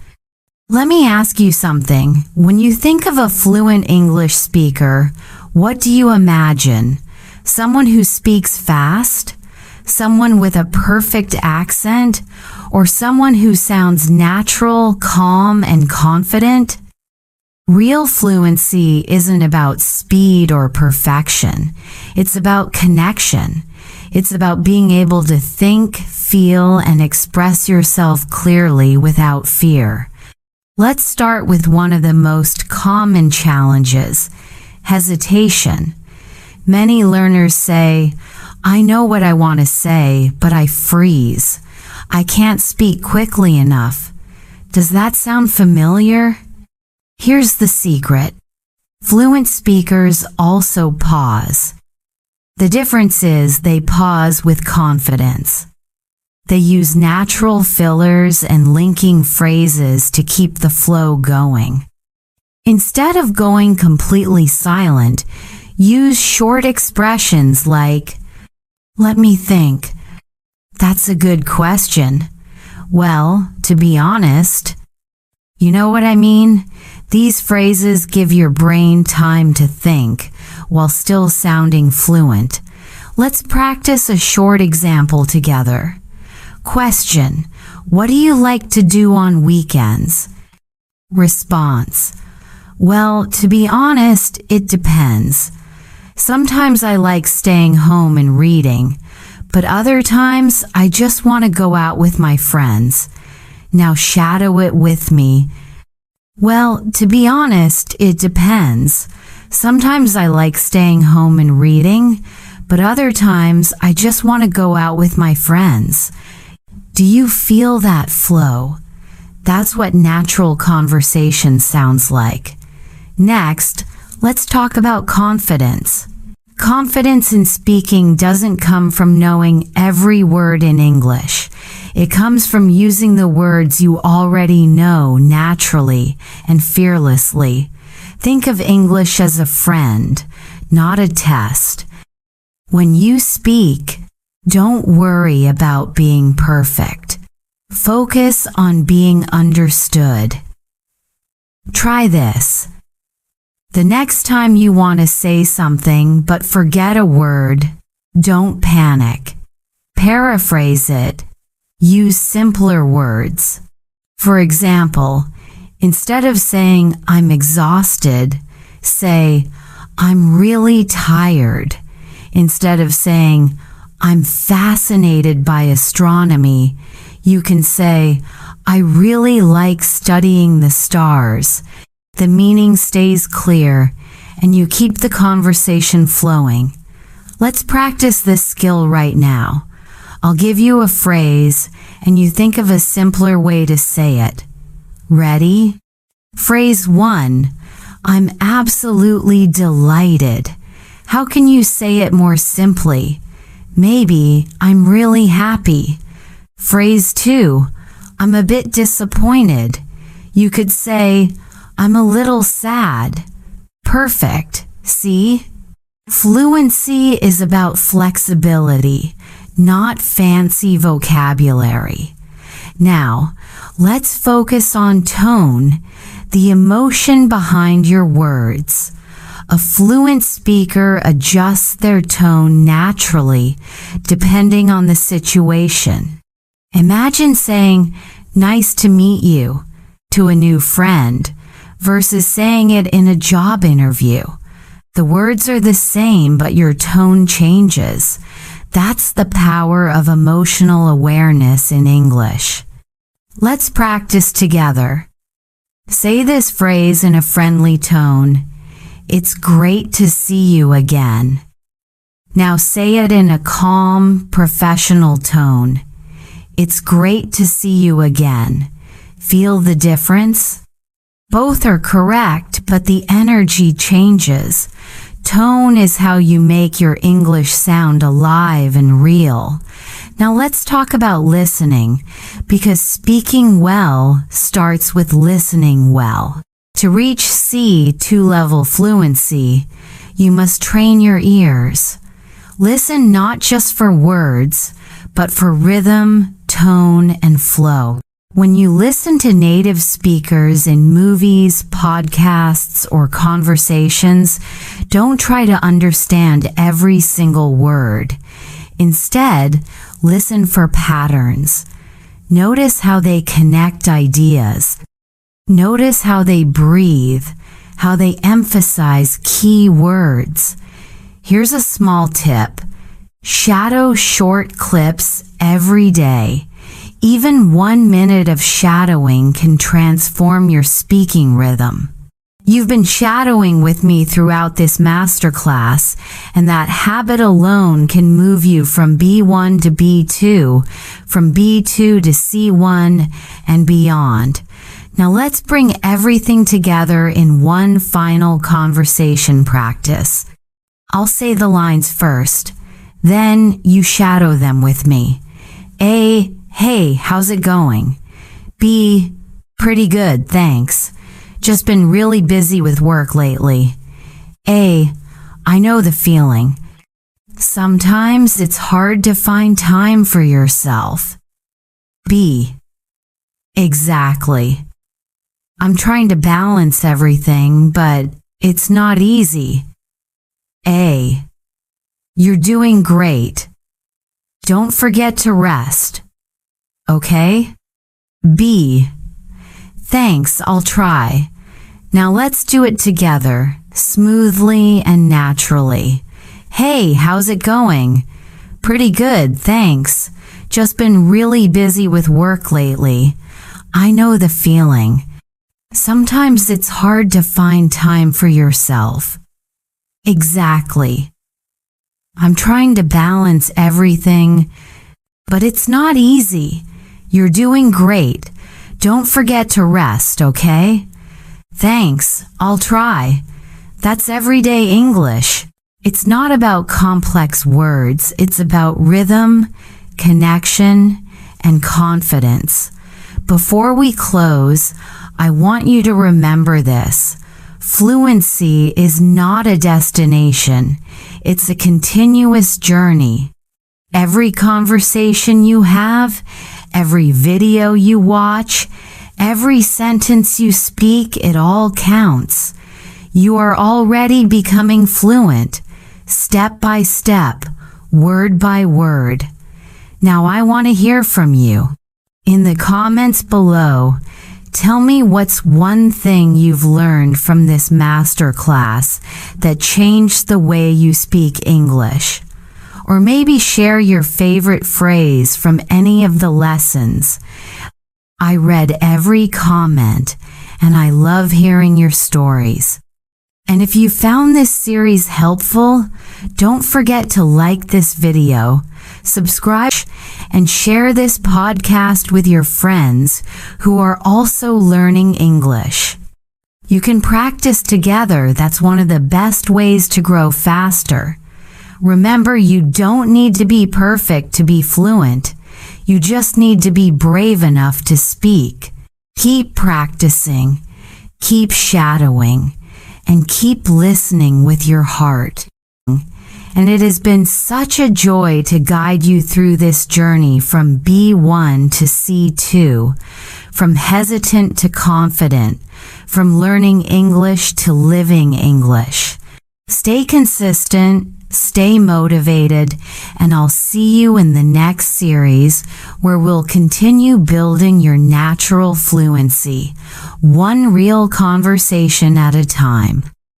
Let me ask you something. When you think of a fluent English speaker, what do you imagine? Someone who speaks fast? Someone with a perfect accent? Or someone who sounds natural, calm, and confident? Real fluency isn't about speed or perfection. It's about connection. It's about being able to think, feel, and express yourself clearly without fear. Let's start with one of the most common challenges: hesitation. Many learners say, "I know what I want to say, but I freeze. I can't speak quickly enough." Does that sound familiar? Here's the secret. Fluent speakers also pause. The difference is they pause with confidence. They use natural fillers and linking phrases to keep the flow going. Instead of going completely silent, use short expressions like, "Let me think. That's a good question. Well, to be honest." You know what I mean? These phrases give your brain time to think while still sounding fluent. Let's practice a short example together. Question: what do you like to do on weekends? Response: well, to be honest, it depends. Sometimes I like staying home and reading, but other times I just want to go out with my friends. Now shadow it with me. Well, to be honest, it depends. Sometimes I like staying home and reading, but other times I just want to go out with my friends. Do you feel that flow? That's what natural conversation sounds like. Next, let's talk about confidence. Confidence in speaking doesn't come from knowing every word in English. It comes from using the words you already know naturally and fearlessly. Think of English as a friend, not a test. When you speak, don't worry about being perfect. Focus on being understood. Try this. The next time you want to say something but forget a word, don't panic. Paraphrase it. Use simpler words. For example, instead of saying "I'm exhausted," say "I'm really tired." Instead of saying "I'm fascinated by astronomy," you can say "I really like studying the stars." The meaning stays clear, and you keep the conversation flowing. Let's practice this skill right now. I'll give you a phrase, and you think of a simpler way to say it. Ready? Phrase 1. I'm absolutely delighted. How can you say it more simply? Maybe, I'm really happy. Phrase 2. I'm a bit disappointed. You could say, I'm a little sad. Perfect. See? Fluency is about flexibility, not fancy vocabulary. Now, let's focus on tone, the emotion behind your words. A fluent speaker adjusts their tone naturally, depending on the situation. Imagine saying, "Nice to meet you," to a new friend, versus saying it in a job interview. The words are the same, but your tone changes. That's the power of emotional awareness in English. Let's practice together. Say this phrase in a friendly tone. "It's great to see you again." Now say it in a calm, professional tone. "It's great to see you again." Feel the difference? Both are correct, but the energy changes. Tone is how you make your English sound alive and real. Now let's talk about listening, because speaking well starts with listening well. To reach C2 level fluency, you must train your ears. Listen not just for words, but for rhythm, tone, and flow. When you listen to native speakers in movies, podcasts, or conversations, don't try to understand every single word. Instead, listen for patterns. Notice how they connect ideas. Notice how they breathe, how they emphasize key words. Here's a small tip. Shadow short clips every day. Even 1 minute of shadowing can transform your speaking rhythm. You've been shadowing with me throughout this masterclass, and that habit alone can move you from B1 to B2, from B2 to C1, and beyond. Now let's bring everything together in one final conversation practice. I'll say the lines first, then you shadow them with me. A, "Hey, how's it going?" B, "Pretty good, thanks. Just been really busy with work lately." A, "I know the feeling. Sometimes it's hard to find time for yourself." B, "Exactly. I'm trying to balance everything, but it's not easy." A, "You're doing great. Don't forget to rest. Okay?" B, "Thanks, I'll try. Now let's do it together, smoothly and naturally. Hey, how's it going?" "Pretty good, thanks. Just been really busy with work lately." "I know the feeling. Sometimes it's hard to find time for yourself." "Exactly. I'm trying to balance everything, but it's not easy. You're doing great. Don't forget to rest, okay?" "Thanks, I'll try." That's everyday English. It's not about complex words. It's about rhythm, connection, and confidence. Before we close, I want you to remember this. Fluency is not a destination. It's a continuous journey. Every conversation you have, every video you watch, every sentence you speak, it all counts. You are already becoming fluent, step by step, word by word. Now I want to hear from you. In the comments below, tell me what's one thing you've learned from this masterclass that changed the way you speak English. Or maybe share your favorite phrase from any of the lessons. I read every comment, and I love hearing your stories. And if you found this series helpful, don't forget to like this video, subscribe, and share this podcast with your friends who are also learning English. You can practice together. That's one of the best ways to grow faster. Remember, you don't need to be perfect to be fluent. You just need to be brave enough to speak. Keep practicing. keep shadowing, and keep listening with your heart. And it has been such a joy to guide you through this journey from B1 to C2, from hesitant to confident, from learning English to living English. Stay consistent, stay motivated, and I'll see you in the next series where we'll continue building your natural fluency, one real conversation at a time.